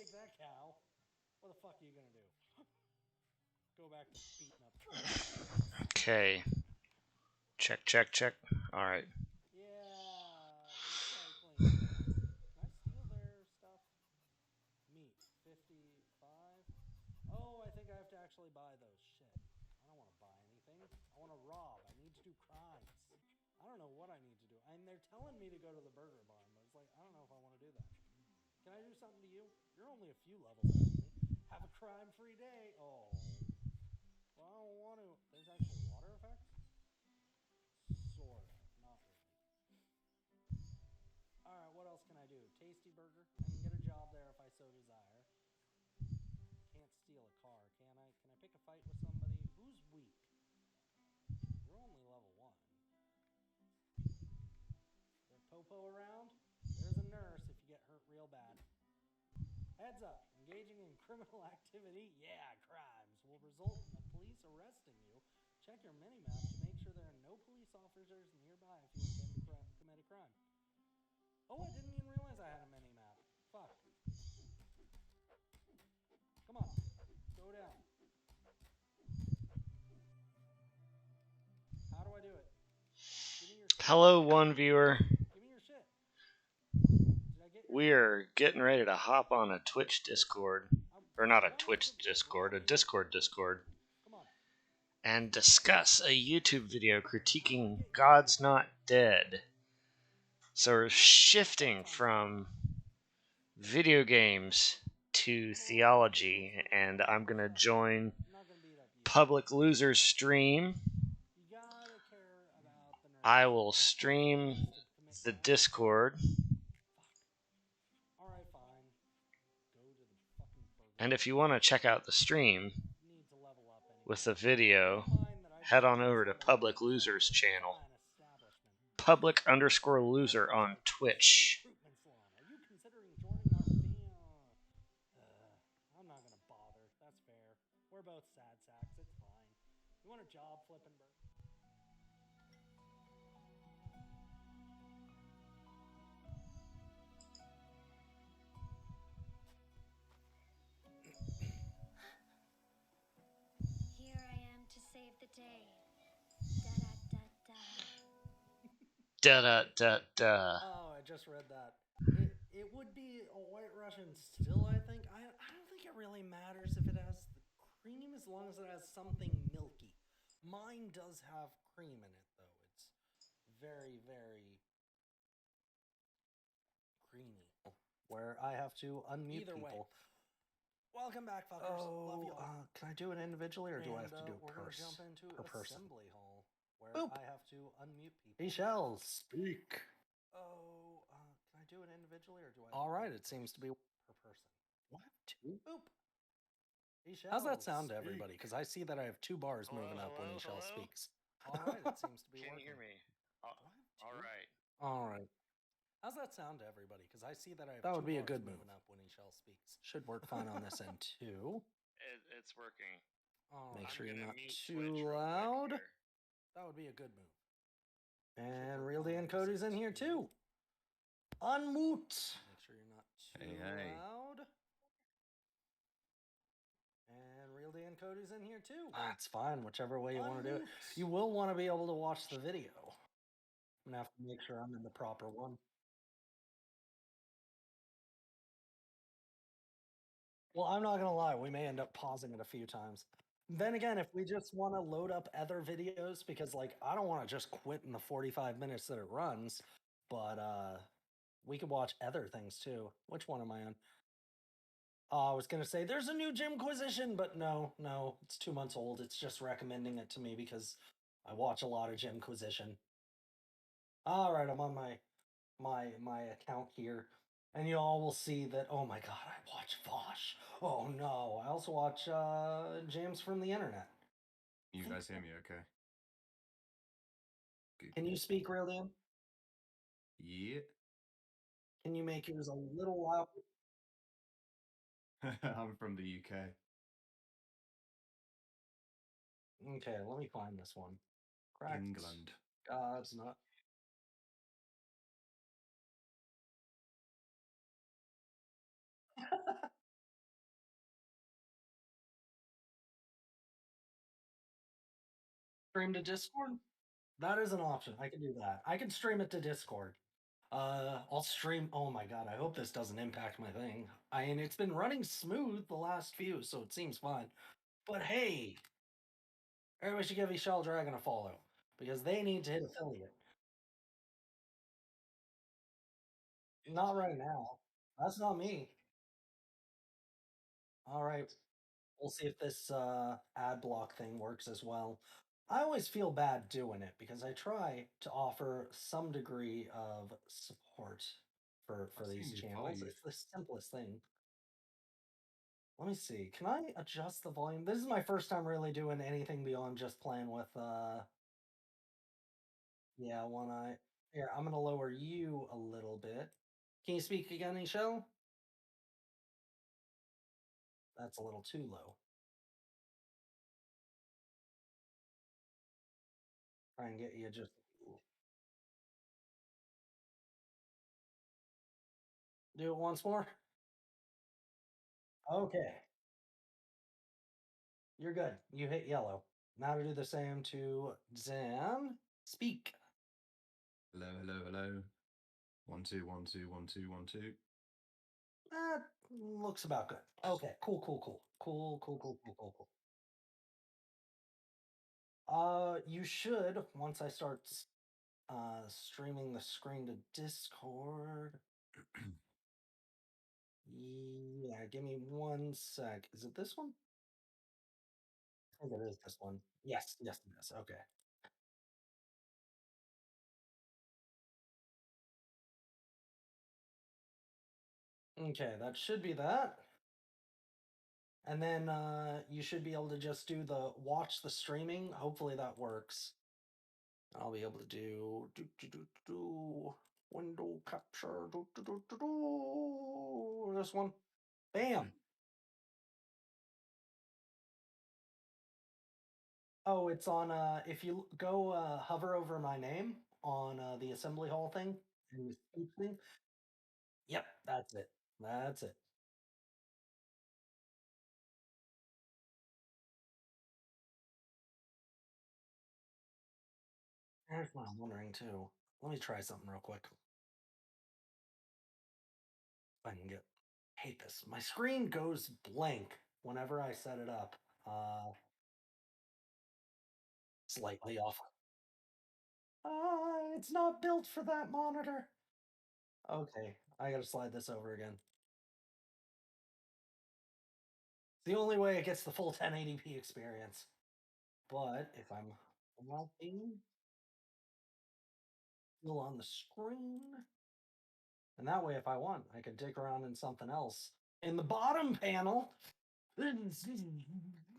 take that cow. What the fuck are you gonna do? Go back to beating up. Okay. Check, check, check. All right. Yeah, recycling. Can I steal their stuff? Meat, 55. Oh, I think I have to actually buy those. Shit. I don't want to buy anything. I want to rob. I need to do crimes. I don't know what I need to do. And they're telling me to go to the burger barn, but it's like, I don't know if I want to do that. Can I do something to you? You're only a few levels ahead of me. Have a crime-free day. Oh. Well, I don't want to. There's actual water effects? Sort of. Not really. Alright, what else can I do? Tasty burger? I can get a job there if I so desire. Can't steal a car, can I? Can I pick a fight with somebody? Who's weak? You're only level 1. Is there Popo around? There's a nurse if you get hurt real bad. Heads up, engaging in criminal activity, yeah, crimes, will result in the police arresting you. Check your mini-map to make sure there are no police officers nearby if you intend to commit a crime. Oh, I didn't even realize I had a mini-map. Fuck. Come on, go down. How do I do it? Give me your shit. Hello, one viewer. Give me your shit. Did I get your We're getting ready to hop on a Twitch Discord. Or not a Twitch Discord, a Discord Discord. Come on. And discuss a YouTube video critiquing God's Not Dead. So we're shifting from video games to theology, and I'm going to join Public Loser's stream. I will stream the Discord. And if you want to check out the stream with the video, head on over to Public Loser's channel. Public_loser on Twitch. I'm not gonna bother. That's fair. We're both sad sacks. It's fine. You want a job flipping burger? Here I am to save the day. Da da da da. Da da da da. Oh, I just read that. It would be a White Russian still, I think. I don't think it really matters if it has the cream as long as it has something milky. Mine does have cream in it, though. It's very, very creamy. Where I have to unmute Either way. people. Welcome back, fuckers. Love you all. Can I do it individually, or do I have to do it we're per gonna jump into person? assembly hall where Boop. I have to unmute people. Ishel, speak. Oh, can I do it individually or do I? All right, it seems to be per person. what? Two? Boop. Ishel, How's that sound to speak. everybody? Because I see that I have two bars Hello, moving up when hello, Ishel hello? speaks. All right, it seems to be Can you working. hear me? What? All right. All right. How's that sound to everybody? Because I see that I have That two would be a bars good moving move. up when Ishel speaks. Should work fine on this end too. It's working. All Make right. sure you're gonna not mute too Twitch real quick loud. here. That would be a good move. And work Real fine Dan on this Cody's in end here too. too. Unmute. Make sure you're not too Hey, hey. loud. And Real Dan Cody's in here too. That's fine, whichever way you want to do it. Unmute. You will want to be able to watch the video. I'm gonna have to make sure I'm in the proper one. Well, I'm not gonna lie, we may end up pausing it a few times. Then again, if we just want to load up other videos, because like I don't want to just quit in the 45 minutes that it runs, but we could watch other things too. Which one am I on? I was gonna say there's a new Gymquisition, but no, it's 2 months old. It's just recommending it to me because I watch a lot of Gymquisition. All right, I'm on my account here, and you all will see that. Oh my god, I watch Vosh. Oh no, I also watch James from the internet. You guys hear me okay? Good, Can you good. speak, Real Dan? Yeah. Can you make yours a little loud? I'm from the UK. Okay, let me find this one. Cracked England. God's not. Stream to Discord? That is an option. I can do that. I can stream it to Discord. I'll stream. Oh my god! I hope this doesn't impact my thing. I mean, it's been running smooth the last few, so it seems fine. But hey, everybody should give Ishel Dragon a follow because they need to hit affiliate. Not right now. That's not me. All right, we'll see if this ad block thing works as well. I always feel bad doing it because I try to offer some degree of support I've for seen these you channels. five. It's the simplest thing. Let me see. Can I adjust the volume? This is my first time really doing anything beyond just playing with yeah, one eye. Here, I'm gonna lower you a little bit. Can you speak again, Ishel? That's a little too low. Try and get you just do it once more. Okay, you're good. You hit yellow. Now to do the same to Zan. Speak. Hello, hello, hello. 1 2 1 2 1 2 1 2. That looks about good. Okay, cool, cool, cool. Cool, cool, cool, cool, cool, cool. You should once I start streaming the screen to Discord. Yeah, give me one sec. Is it this one? I think it is this one. Yes, yes, it is. Okay. Okay, that should be that. And then you should be able to just do the watch the streaming. Hopefully that works. I'll be able to do window capture this one. Bam. Oh, it's on if you go hover over my name on the assembly hall thing and the speech thing. Yep, that's it. That's it. Here's what I'm wondering too. Let me try something real quick. If I can get hate this. My screen goes blank whenever I set it up. Slightly off. It's not built for that monitor. Okay, I gotta slide this over again. It's the only way it gets the full 1080p experience. But if I'm walking still on the screen, and that way, if I want, I can dig around in something else. In the bottom panel,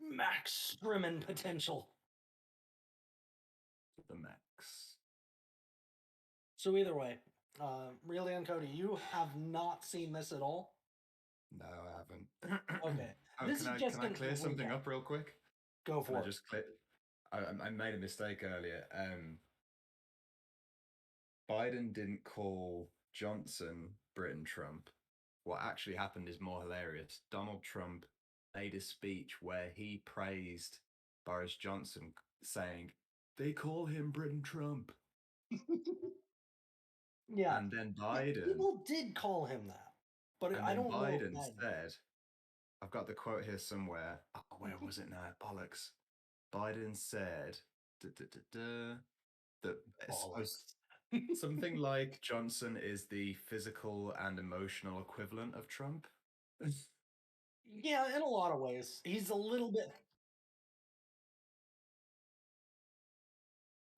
max streaming potential. The max. So either way, really and Cody, you have not seen this at all. No, I haven't. Okay, Oh, this is just can I a clear something recap. up real quick? Go Can I for it. just clear? I made a mistake earlier. Biden didn't call Johnson Britain Trump. What actually happened is more hilarious. Donald Trump made a speech where he praised Boris Johnson, saying, "They call him Britain Trump." Yeah, And then Biden, people did call him that, but and I then don't know if Biden Biden. said, I've got the quote here somewhere. Oh, where was it now? Bollocks. Biden said duh, duh, duh, duh, that Bollocks. something like Johnson is the physical and emotional equivalent of Trump. Yeah, in a lot of ways, he's a little bit.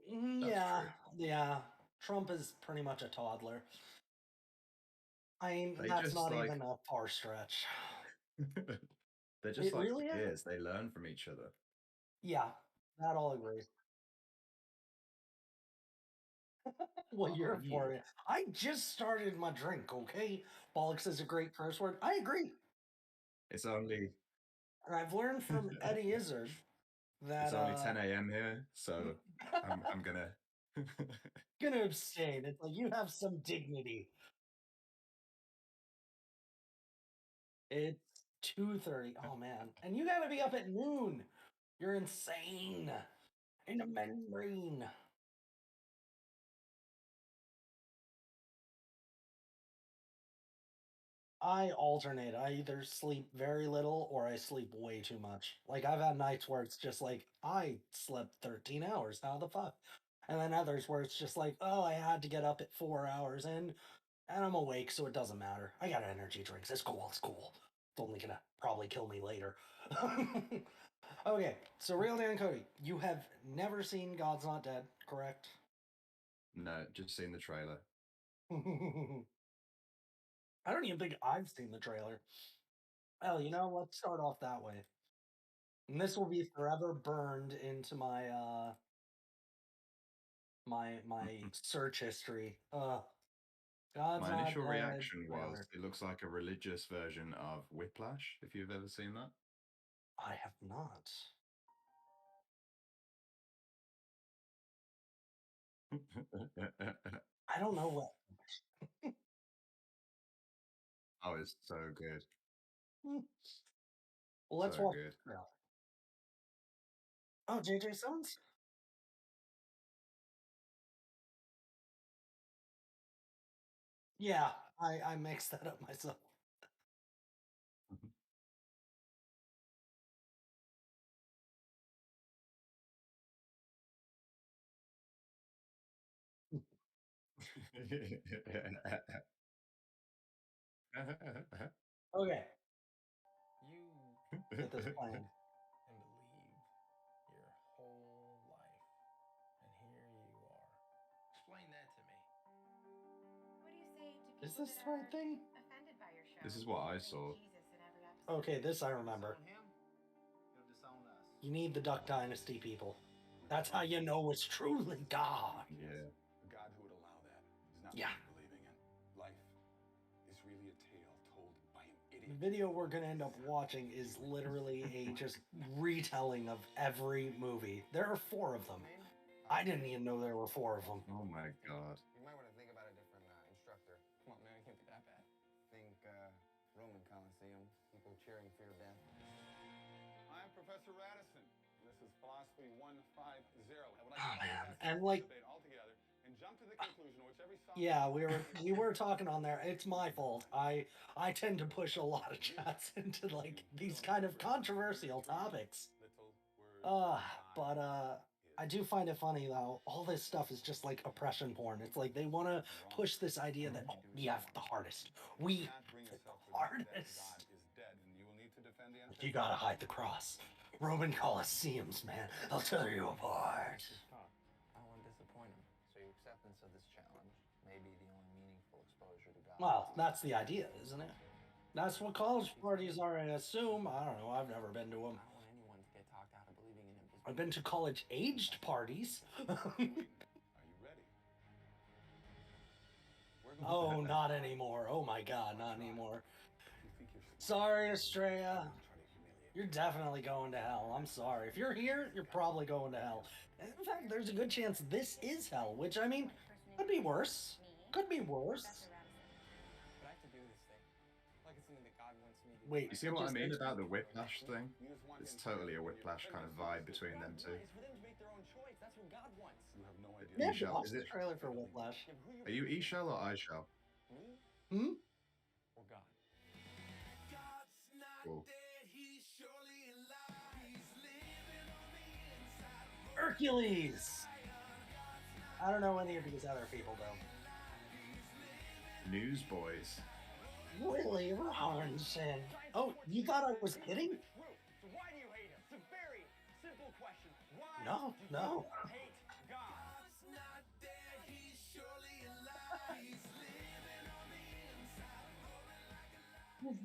That's Yeah, true. yeah. Trump is pretty much a toddler. I mean, They that's just not like even a far stretch. they're just It like really isn't. peers. They learn from each other. Yeah, that all agree. Well, Oh you're yeah. for it. I just started my drink, okay? Bollocks is a great curse word. I agree. It's only And I've learned from Eddie Izzard it's that only 10 a.m. here, so I'm gonna gonna abstain. It's like you have some dignity. It's 2:30. Oh man. And you gotta be up at noon. You're insane. in a membrane. I alternate. I either sleep very little or I sleep way too much. Like I've had nights where it's just like I slept 13 hours. How the fuck? And then others where it's just like, oh, I had to get up at 4 hours and I'm awake, so it doesn't matter. I got energy drinks. It's cool. It's cool. It's only gonna probably kill me later. Okay, so Real Dan Cody, you have never seen God's Not Dead, correct? No, just seen the trailer. I don't even think I've seen the trailer. Hell, let's start off that way. And this will be forever burned into my search history. God's My Not initial Dead reaction was trailer. it looks like a religious version of Whiplash, if you've ever seen that. I have not. I don't know what. Oh, it's so good. Hmm, well, let's So walk good. through. Oh, JJ Sons? Yeah, I mixed that up myself. Okay, You get this plan. and believed your whole life, and here you are. Explain that to me. What do you say to Is people this that the right are thing? offended by your show? This is what I Bring saw. Jesus in every episode. Okay, this I remember. Disown him, you'll disown us. You need the Duck Dynasty people. That's how you know it's truly God. Yeah. A God who would allow that is not Yeah. worth believing in. Life is really a tale told by an The idiot. video we're gonna end up watching is literally a just retelling of every movie. There are 4 of them. I didn't even know there were 4 of them. Oh my god. You might want to think about a different instructor. Come on, man, it can't be that bad. Think Roman Coliseum, people cheering for your death. I'm Professor Radisson. This is Philosophy 150. I would like Oh to man, bypass and this like, debate altogether and jump to the conclusion which every yeah, we were talking on there. It's my fault. I tend to push a lot of chats into like these kind of controversial topics. But I do find it funny though. All this stuff is just like oppression porn. It's like they want to push this idea that we have the hardest. We have the hardest. You gotta hide the cross. Roman Colosseums, man. They'll tear you apart. I don't want to disappoint him. So your acceptance of this challenge may be the only meaningful exposure to God. Well, that's the idea, isn't it? That's what college parties are, I assume. I don't know. I've never been to them. I don't want anyone to get talked out of believing in him. I've been to college-aged parties. Are you ready? Oh, not anymore. Oh my god, not anymore. Sorry, Estrella. You're definitely going to hell. I'm sorry. If you're here, you're probably going to hell. In fact, there's a good chance this is hell, which, I mean, could be worse. Could be worse. But I have to do this thing. Like it's something that God wants me to do. Wait, You see what I just mean ex- about the Whiplash thing? It's totally a Whiplash kind of vibe between them two. It's for them to make their own choice. That's what God wants. You have no idea. Yeah, Ishel, watch is the it? trailer for Whiplash. Yeah, but who Are you Ishel or Ishel? Me Hmm? or God? Cool. Hercules! I don't know any of these other people, though. Newsboys. Willie Robinson. Oh, you thought I was kidding? True. So why do you hate him? It's a very simple question. Why No, do no. you hate God?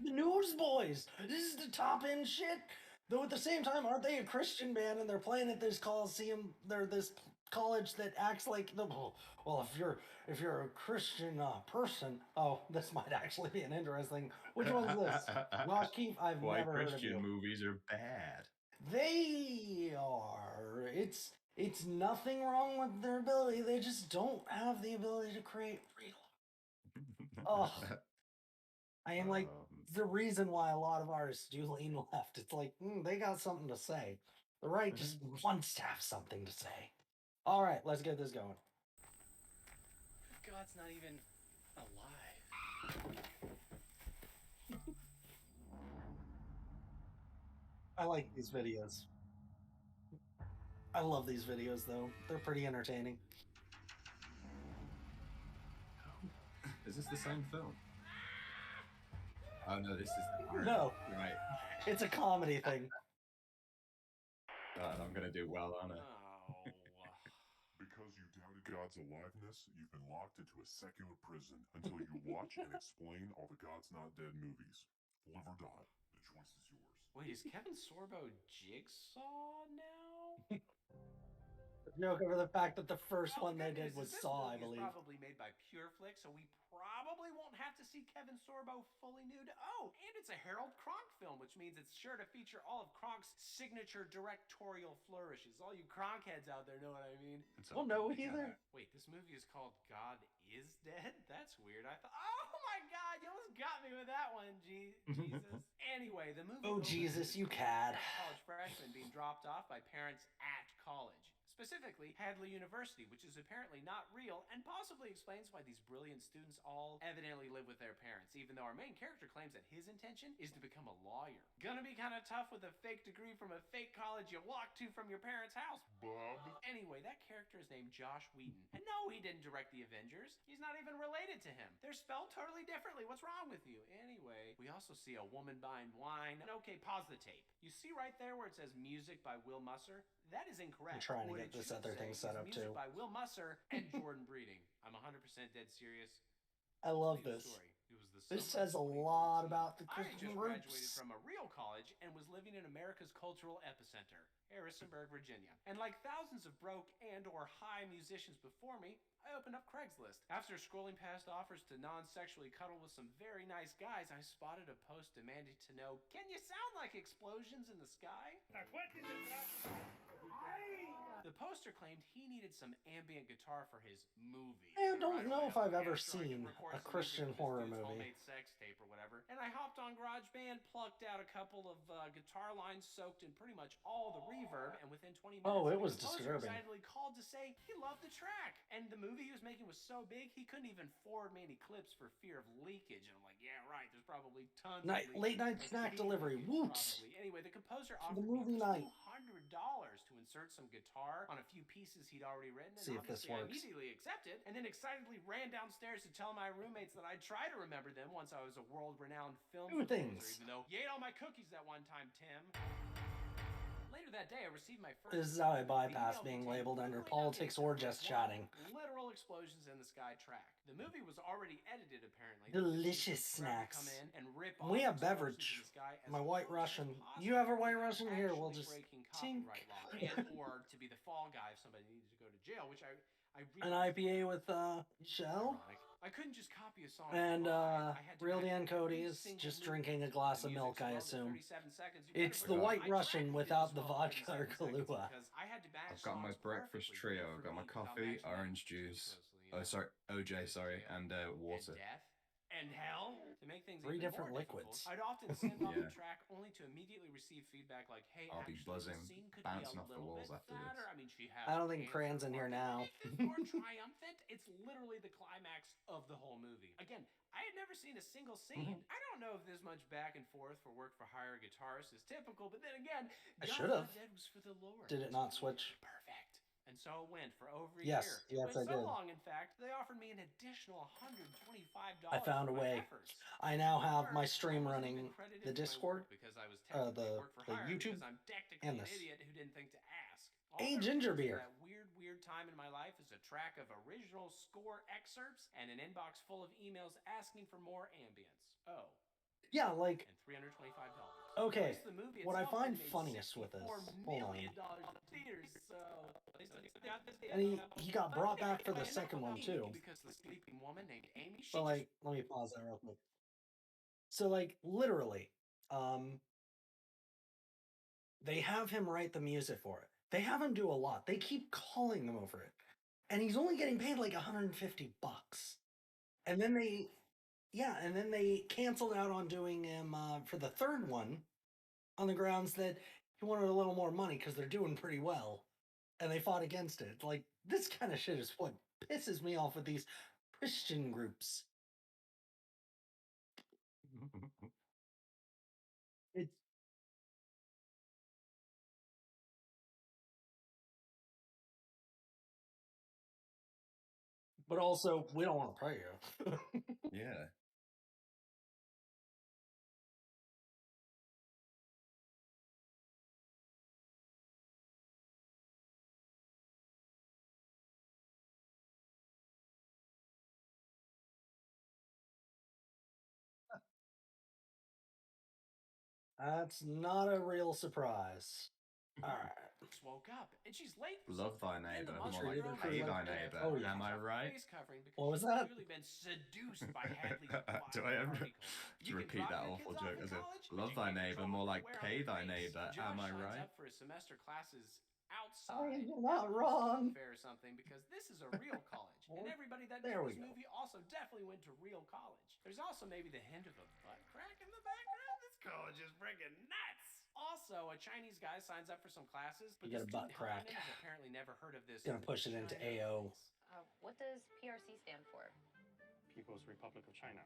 The Newsboys. This is the top end shit. Though at the same time, aren't they a Christian band and they're playing at this coliseum? They're this college that acts like the well. If you're a Christian person, oh, this might actually be an interesting. Which one's this? Josh Keefe. I've Why never heard of Christian you. movies are bad. They are. It's nothing wrong with their ability. They just don't have the ability to create real. Ugh. I am like the reason why a lot of artists do lean left. It's like they got something to say. The right just wants to have something to say. All right, let's get this going. God's not even alive. I like these videos. I love these videos, though. They're pretty entertaining. Is this the same film? Oh no, this is No. Right. It's a comedy thing. I'm gonna do well, aren't I? Oh. Because you doubted God's aliveness, you've been locked into a secular prison until you watch and explain all the God's Not Dead movies. Live or die, the choice is yours. Wait, is Kevin Sorbo Jigsaw now? Joke over the fact that the first Well, one the they good did news was is this Saw, I movie is believe. probably made by PureFlix, so we probably won't have to see Kevin Sorbo fully nude. Oh, and it's a Harold Kronk film, which means it's sure to feature all of Kronk's signature directorial flourishes. All you Kronk heads out there know what I mean. Well, no, either. Wait, this movie is called God is Dead? That's weird. I thought, oh my God, you almost got me with that one, Jesus. Anyway, the movie. Oh, Jesus, you cad. College freshman being dropped off by parents at college. Specifically, Hadley University, which is apparently not real and possibly explains why these brilliant students all evidently live with their parents, even though our main character claims that his intention is to become a lawyer. Gonna be kind of tough with a fake degree from a fake college you walk to from your parents' house, bub. Anyway, that character is named Josh Wheaton. And no, he didn't direct the Avengers. He's not even related to him. They're spelled totally differently. What's wrong with you? Anyway, we also see a woman buying wine. And okay, pause the tape. You see right there where it says music by Will Musser? That is incorrect. I'm trying to What get it this should other thing say set is up music too. by Will Musser and Jordan Breeding. I'm 100% dead serious. I love True this. story. It was the This summer says of a lot 2014. about the I Christian just graduated roots. from a real college and was living in America's cultural epicenter, Harrisonburg, Virginia. And like thousands of broke and or high musicians before me, I opened up Craigslist. After scrolling past offers to non-sexually cuddle with some very nice guys, I spotted a post demanding to know, can you sound like explosions in the sky? The poster claimed he needed some ambient guitar for his movie. I And don't right know away, if I was I've like, ever yeah, sure, I can seen record a some Christian music with this horror dude's movie. homemade sex tape or whatever. And I hopped on GarageBand, plucked out a couple of guitar lines soaked in pretty much all the reverb, and within 20 minutes, Oh, it was the composer disturbing. excitedly called to say he loved the track. And the movie he was making was so big, he couldn't even forward me any clips for fear of leakage. And I'm like, yeah, right, there's probably tons of leakage. Late night And snack Canadian delivery. leakage, Woot! probably. Anyway, the composer For the offered movie me night. $200 to insert some guitar on a few pieces he'd already written. And See if this obviously I works. immediately accepted, and then excitedly ran downstairs to tell my roommates that I'd try to remember them once I was a world-renowned film Two composer, things. even though you ate all my cookies that one time, Tim. Later that day, I received my first. This is how I bypass email being containing labeled under literally politics nothing or except just for chatting. literal explosions in the sky track. The movie was already edited, apparently. Delicious The producers snacks. come in and rip We off have explosions beverage. in the sky as My White close as Russian. possible You have a White without Russian here. We'll actually just breaking tink. copyright law, and or to be the fall guy if somebody needed to go to jail, which I An realized IPA with Ishel. ironic. I couldn't just copy a song And live. I had to Real match Dan every Cody's single just movement. drinking a glass The of milk, music's I longer than assume. 37 seconds. You It's better the bring it. White I Russian tried to do without this the while vodka in or 7 seconds Kahlua. because I had to match I've got my songs breakfast perfectly trio. for I've got my me without coffee, matching them orange too juice. closely, Oh, sorry, OJ, sorry, Jail, and water. and death and hell. To make things Three even different more liquids. difficult, I'd often send off Yeah. the track only to immediately receive feedback like, "Hey, I'll be actually, buzzing, the scene could bouncing be a off the little walls bit after this. fatter." I mean, she has I don't think cancer Cran's in or here now. anything more triumphant. It's literally the climax of the whole movie. Again, I had never seen a single scene. I don't know if this much back and forth for work for hire guitarist is typical, but then again, I God's should've. Not Dead was for the Lord. Did it not switch? Perfect. And so it went for over a Yes, year. yes, It went I so did. long, in fact, they offered me an additional $125 I found for a my way. efforts. I now have my First, I stream wasn't running even credited the for my Discord, work because I was technically the work for hire YouTube, because I'm technically and an this. idiot who didn't think to ask. Hey, All there ginger remains beer. of That weird time in my life is a track of original score excerpts and an inbox full of emails asking for more ambience. Oh, Yeah, like, and $325. okay, Of course, the movie what I itself find only made funniest with this, $64 hold on. million in theaters, so And he got brought back for the second one too. because the sleeping woman named Amy. But like, let me pause that real quick. So like, literally, they have him write the music for it. They have him do a lot. They keep calling him over it, and he's only getting paid like $150. And then they canceled out on doing him for the third one on the grounds that He wanted a little more money because they're doing pretty well, and they fought against it. Like this kind of shit is what pisses me off with these Christian groups. It's but also we don't want to pray you. Yeah. That's not a real surprise. All right. Woke up and she's late for Love thy something. In the neighbor, months more of like her own pay life, thy Andrea neighbor. Oh, put yeah. Am I herself a right? face covering because What was she's that? clearly been seduced by Hadley's Do I ever article. to You can repeat drop that your awful kids off joke in as if college, but love you thy can't neighbor, control more what like they wear on pay their thy face. neighbor. Josh Am I signs right? up for his semester classes outside You're at not the wrong. fair or something because this is a real college, and everybody that There made we this go. movie also definitely went to real college. There's also maybe the hint of a butt crack in the background. This college is freaking nuts. Also, a Chinese guy signs up for some classes, but You the get a butt student crack. helpline has apparently never heard of this. Gonna push it into China AO. place. What does PRC stand for? People's Republic of China.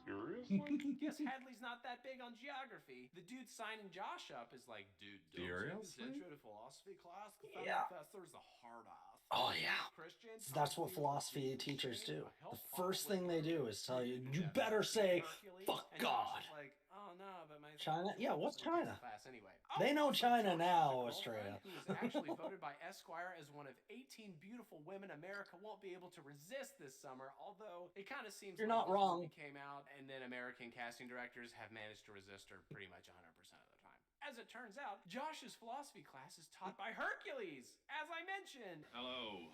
Seriously? Guess Hadley's not that big on geography. The dude signing Josh up is like, dude, don't take this Seriously? intro to philosophy class. The Yeah. professor's a hard ass. Oh, yeah. Christian. That's what philosophy teachers do. The first thing they do is tell you, you better say, fuck God. Like, oh no, but my China? Yeah, what's China? class anyway. They know Also, China Josh now, has a Australia. girlfriend who was actually voted by Esquire as one of 18 beautiful women America won't be able to resist this summer, although it kind of seems You're like not this wrong. movie came out and then American casting directors have managed to resist her pretty much 100% of the time. As it turns out, Josh's philosophy class is taught by Hercules, as I mentioned. Hello.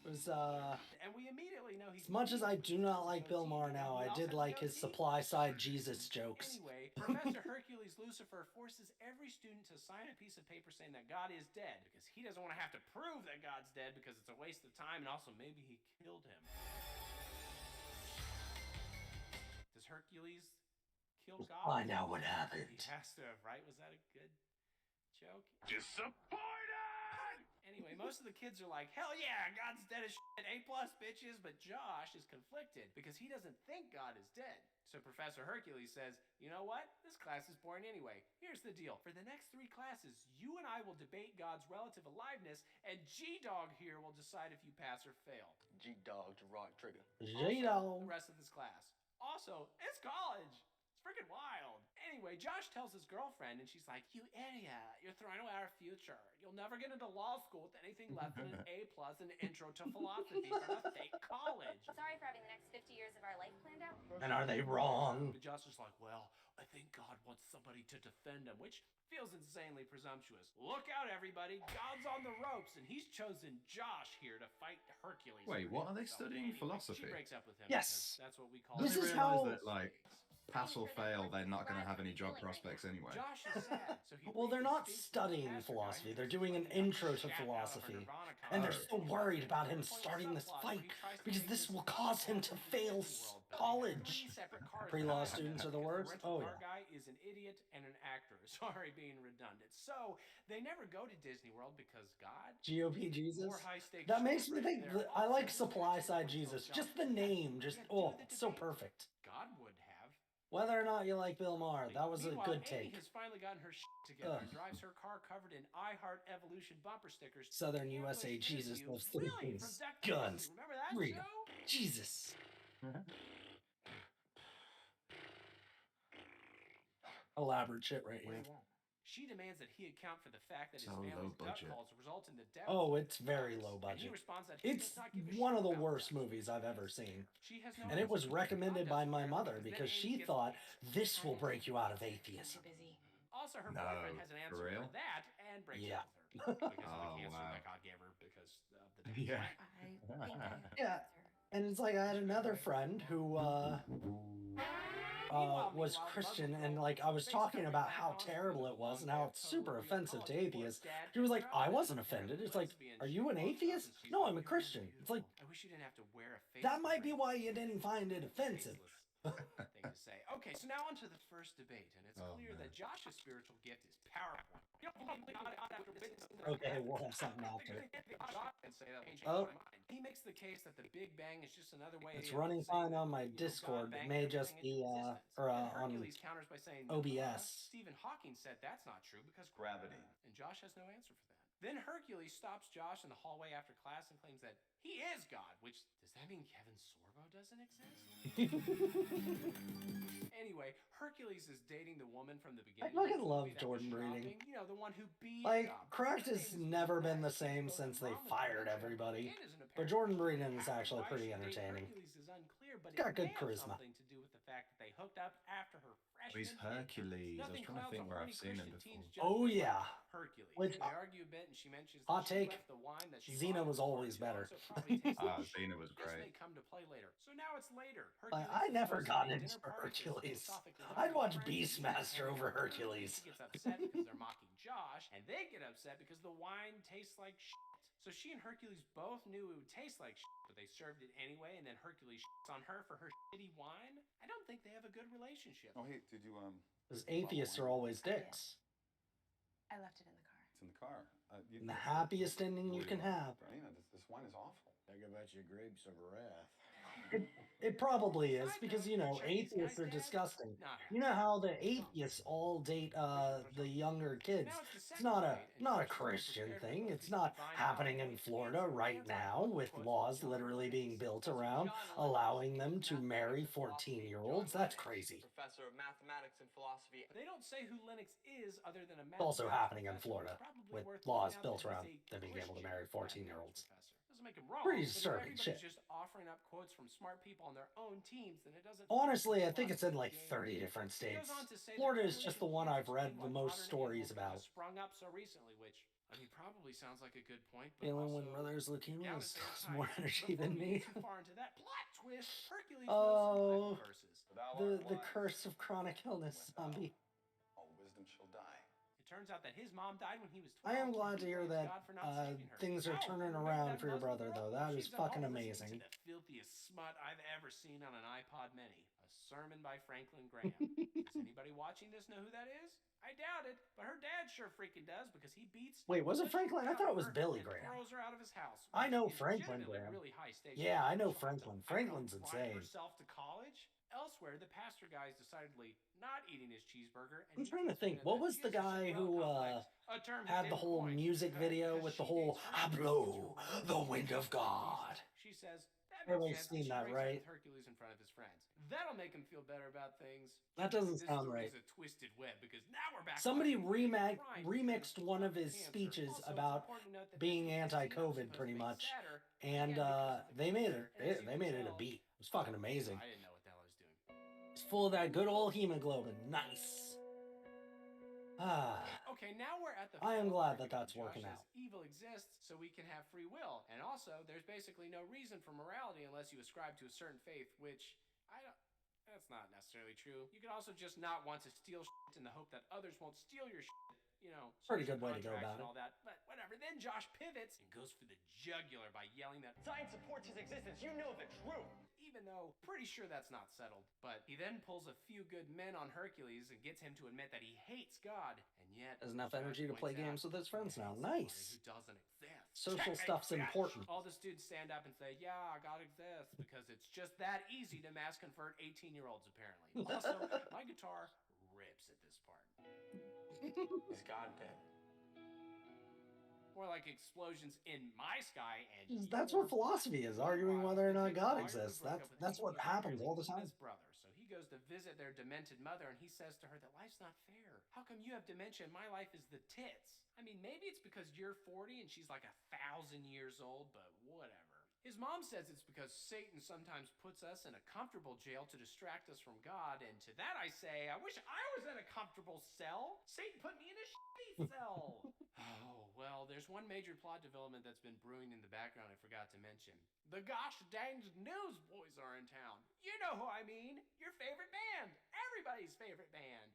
It was, And we immediately know he's as much as I do not like Bill Maher now, I did like his supply side Jesus jokes. Anyway, Professor Hercules Lucifer forces every student to sign a piece of paper saying that God is dead because he doesn't want to have to prove that God's dead because it's a waste of time and also maybe he killed him. Does Hercules kill God? Find out what happened. He has to have, right? Was that a good joke? Disappointed! Anyway, most of the kids are like, hell yeah, God's dead as shit, A plus bitches, but Josh is conflicted because he doesn't think God is dead. So Professor Hercules says, you know what? This class is boring anyway. Here's the deal. For the next 3 classes, you and I will debate God's relative aliveness, and G-Dog here will decide if you pass or fail. G-Dog to rock trigger. Also, the rest of this class. Also, it's college. It's freaking wild. Anyway, Josh tells his girlfriend, and she's like, you idiot, you're throwing away our future. You'll never get into law school with anything less than an A plus and intro to philosophy from a fake college. Sorry for having the next 50 years of our life planned out. And are they wrong? But Josh is like, well, I think God wants somebody to defend him, which feels insanely presumptuous. Look out, everybody. God's on the ropes, and he's chosen Josh here to fight Hercules. Wait, what are they So studying? anyway, Philosophy? She breaks up with him Yes. because that's what we call This Don't is they realize how- that, like, pass or fail, they're not going to have any job prospects anyway. Josh is sad, so he Well, they're briefly not speaks to the studying pastor guy philosophy. who They're keeps doing an fucking intro to shit out of her philosophy. Nirvana And they're college. so worried about him Point of starting this subplot fight where he tries to because take this his will cause him to Disney fail World, but college. 3 separate cars Pre-law behind him students are the because worst? rental Oh, car yeah. guy is an idiot and an actor. Sorry, being redundant. So they never go to Disney World because God. GOP Jesus. More high-stakes That makes shit me right think there. that I like Also, supply this side actually Jesus. tells Just Josh, the name, just yeah, do the it's so debate. perfect. God would have. Whether or not you like Bill Maher, that was a Meanwhile, good Amy take. has finally gotten her shit together and Ugh. drives her car covered in I Heart Evolution bumper stickers. Southern Can't USA wish Jesus interview. loves Really? things, From Duck guns, Dynasty. Remember that freedom, show? Jesus. Elaborate shit right here. She demands that he account for the fact that his So low family's duck budget. calls result in the death. Oh, of it's very ducks. low And he budget. responds that he It's does not give a one shit of the about worst ducks. movies I've ever seen. She has no And it was interest in recommended God by doesn't my care mother then because Amy she gets thought pissed. this will break you out of atheism. Too busy. Also, her No, boyfriend has an for answer real? for that and breaks Yeah. up with her because of Oh, the cancer wow. that God gave her because of the Yeah. I think I have Yeah. cancer. And it's like I had another friend who was Christian, and like I was talking about how terrible it was and how it's super offensive to atheists. She was like, I wasn't offended. It's like, are you an atheist? No, I'm a Christian. It's like, I wish you didn't have to wear a face that might be covering. why you didn't find it offensive. Faceless. thing to say. Okay, so now on to the first debate, and it's clear that Josh's spiritual gift is PowerPoint. You don't believe God after witnessing the Okay, we'll have something after. and say that changed my mind. He makes the case that the Big Bang is just another way It's of running saying fine that, on my God Discord. It banged may everything just into be existence. or Then on Hercules counters by saying, OBS. Stephen Hawking said that's not true because Gravity. and Josh has no answer for that. Then Hercules stops Josh in the hallway after class and claims that he is God, which does that mean Kevin Sorbo doesn't exist? Anyway, Hercules is dating the woman from the beginning. I fucking of the love movie that Jordan was Breeding. shopping. You know, the one who beat Like, God. Craft Her has name is never been the Beth. same Both since her they mom was fired dementia, everybody. and is an But apparent Jordan genius. Breeding is Why actually she pretty dated entertaining. Hercules is unclear, but He's got it good may have charisma. something to do with the fact that they hooked up after her freshman He's Hercules. I was trying to think where I've seen him before. Oh, yeah. Hercules. Which, They argue a bit, and she mentions hot that she take, left the wine that she Xena bought was in the always bar too long, better. so it probably tastes like shit. Xena was This may great. come to play later. So now it's later. Like, Hercules I is never hosting got a into dinner party for his Hercules. philosophically I'd minded watch friends, and he's Beastmaster handing over out booze. Hercules. He gets upset because they're mocking Josh, and they get upset because the wine tastes like shit. So she and Hercules both knew it would taste like shit, but they served it anyway, and then Hercules shits on her for her shitty wine. I don't think they have a good relationship. Oh, hey, did you Because atheists are always dicks. I left it in the car. It's in the car. And the happiest ending you can have. Darlena, this wine is awful. Think about your grapes of wrath. It probably is Side because, note, you know, check these atheists guys' are dads. disgusting. Not You know how the atheists all date the younger kids. Now it's the It's second not debate, and a Josh is Christian prepared for thing. both It's his not divine happening in knowledge Florida and right anti- now with quotes laws from John literally being Lennox. built Professor around John Lennox, allowing them to mathematics marry and philosophy. 14-year-olds. John That's Lennox, crazy. Professor of mathematics and philosophy. But they don't say who Lennox is other than a It's also mathematics happening in professor. Florida It's probably with worth laws pointing out built that he's around a them being able to Christian marry mathematics 14-year-olds. professor. Doesn't make him wrong. Pretty but if disturbing everybody's shit. just offering up quotes from smart people on their own teams, then it doesn't. Honestly, I think it's in like Game. 30 different He goes states. on to say that Florida is evolution just the one can't I've read explain the why most modern stories animals have about. sprung up so recently, which I mean probably sounds like a good point, but Feeling also when brothers leukemia down is at their still has more tight. energy Before than we me. get too far into that plot twist, Hercules Oh, knows some Bible verses. the curse of chronic illness, zombie. All wisdom shall die. It turns out that his mom died when he was 12. I am and glad he to hear blames that God for not saving her. things are Oh, turning remember around that for your Muslim brother, girl? though. That She's is at home fucking listening amazing. To the filthiest smut I've ever seen on an iPod Mini. A sermon by Franklin Graham. Does anybody watching this know who that is? I doubt it, but her dad sure freaking does because he beats. Wait, was it Franklin? I thought it was Billy Graham. Throws her out of his house. I know which is Franklin legitimately Graham. Really high stakes. Yeah, I know She'll have to, Franklin. I don't know, Franklin's drive insane. herself to college. Elsewhere, the pastor guy is decidedly not eating his cheeseburger. And I'm he trying to keeps think. saying What that was the Jesus guy is bro who complex, a term he had the didn't whole coin, music video because with the she whole dates "I Hercules, blow gets her the role wind of Jesus. God"? She says that Everybody's makes sense. seen She that, races right? with Hercules in front of his friends. That'll make him feel better about things. That doesn't This sound story right. is a twisted web because now we're back. Somebody watching crime remixed one of his cancer. speeches Also, it's about important to note that being this was supposed anti-COVID, to pretty make much, sadder, and again, because of the they made cancer. it. And as you They can made it a tell, beat. It was fucking amazing. I didn't know what the hell I was doing. It's full of that good old hemoglobin. Nice. Okay, now we're at the. I am final glad that argument. that's Josh working says out. Evil exists so we can have free will, and also there's basically no reason for morality unless you ascribe to a certain faith, which I don't. That's not necessarily true. You could also just not want to steal shit in the hope that others won't steal your shit. You know, Pretty social good way to go contracts about and it. all that. But whatever. Then Josh pivots and goes for the jugular by yelling that Science supports his existence. You know the truth. even though pretty sure that's not settled. But he then pulls a few good men on Hercules and gets him to admit that he hates God, and yet Has enough Josh energy to play points out games with his friends he now. hates somebody Nice. who doesn't exist. Social stuff's important. All the students stand up and say, "Yeah, God exists," because it's just that easy to mass convert 18-year-olds apparently. Also, my guitar rips at this part. Is God dead? More like explosions in my sky and That's what philosophy is, arguing whether or not God exists. That's what happens all the time. his brother. So he goes to visit their demented mother and he says to her that life's not fair. How come you have dementia and my life is the tits? I mean, maybe it's because you're 40 and she's like 1,000 years old, but whatever. His mom says it's because Satan sometimes puts us in a comfortable jail to distract us from God, and to that I say, I wish I was in a comfortable cell. Satan put me in a shitty cell. Oh, well, there's one major plot development that's been brewing in the background I forgot to mention. The gosh dang Newsboys are in town. You know who I mean. Your favorite band. Everybody's favorite band.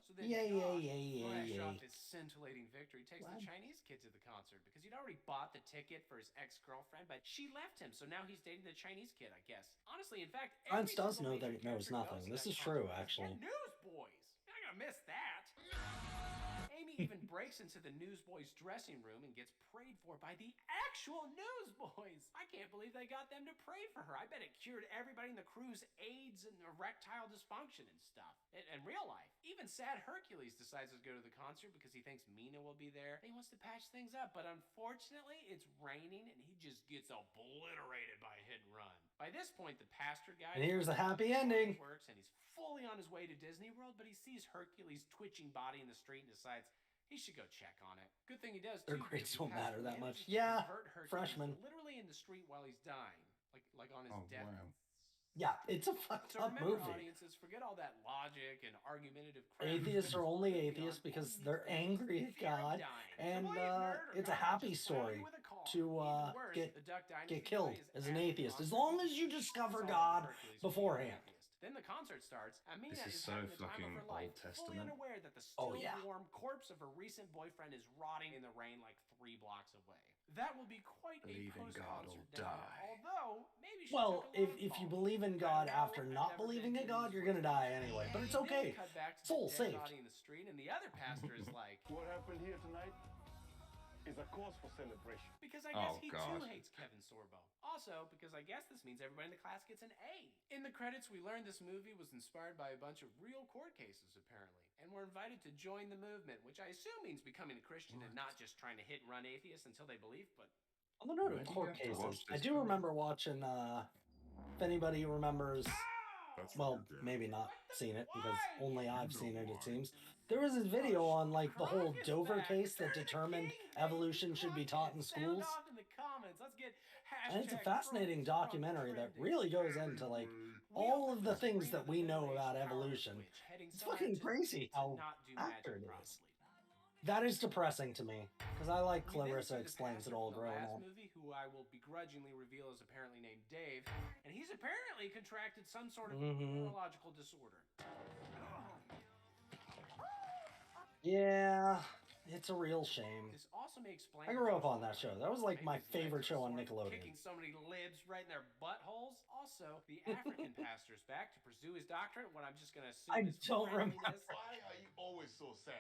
So then Josh, fresh off his scintillating victory takes Glad. the Chinese kid to the concert because he'd already bought the ticket for his ex-girlfriend, but she left him, so now he's dating the Chinese kid, I guess. Honestly, in fact, France every does single know major that it knows character nothing. goes to This that is true, concert because actually. they're newsboys. You're not gonna miss that. Amy even breaks into the newsboys' dressing room and gets prayed for by the actual newsboys. I can't believe they got them to pray for her. I bet it cured everybody in the crew's AIDS and erectile dysfunction and stuff. In real life, even sad Hercules decides to go to the concert because he thinks Mina will be there. He wants to patch things up, but unfortunately, it's raining and he just gets obliterated by a hit and run. By this point, the pastor guy And here's a happy ending. works and he's fully on his way to Disney World, but he sees Hercules' twitching body in the street and decides he should go check on it. Good thing he does Their too. grades because don't he has matter that much. managed to Yeah, convert Hercules freshman. literally in the street while he's dying, like on his Oh, death. wow. Yeah, it's a fucked So up remember, movie. audiences, forget all that logic and argumentative crap. Atheists are It's only beyond atheists all because you need they're to believe. angry at Fear of God, dying. and To believe nerd or it's a God happy just plow story you with a car. to Even worse, get the Duck Dynasty killed guy is as an at the atheist, as concert long because as you he discover saw God Hercules being an beforehand. atheist. Then the concert starts. Amina This is is so having the time fucking of her life, Old fully Testament. unaware that the Oh, still yeah. warm corpse of her recent boyfriend is rotting in the rain like 3 blocks away. That will be quite Believe a in God or post-concert downer. die. Although maybe she Well, took a load if you fall. believe in I God don't know, after I've not never believing been in to God, these you're gonna woods. die anyway. But it's Then okay. we cut back to Soul the dead saved. body in the street, and the other pastor is like, What happened here tonight is a cause for celebration. because I guess Oh, he God. too hates Kevin Sorbo. Also, because I guess this means everybody in the class gets an A. In the credits, we learned this movie was inspired by a bunch of real court cases, apparently, and we're invited to join the movement, which I assume means becoming a Christian and not just trying to hit and run atheists until they believe, but On the note Where of do you court have to watch cases, I this do film? remember watching. If anybody remembers, That's well, your dad. maybe not seen it because Why? only I've know seen it. why. It seems there was this video on like the whole Kronk is Dover back. case that Return of the determined King, baby. evolution should be taught in Sound schools, off in the comments. Let's get and it's a hashtag fascinating Kronk documentary that trending. really goes into like all of the things that we know about evolution. It's fucking crazy how accurate it is. That is depressing to me because I like We then Clarissa see the Explains It pastor All from the growing last up. movie, who I will begrudgingly reveal is apparently named Dave, and he's apparently contracted some sort of neurological disorder. Yeah, it's a real shame. This also may explain. I grew up on that show. That was like my favorite show on Nickelodeon. Kicking so many libs right in their buttholes. Also, the African pastor's back to pursue his doctorate. What I'm just gonna assume I is don't friendliness. remember. Why are you always so sad?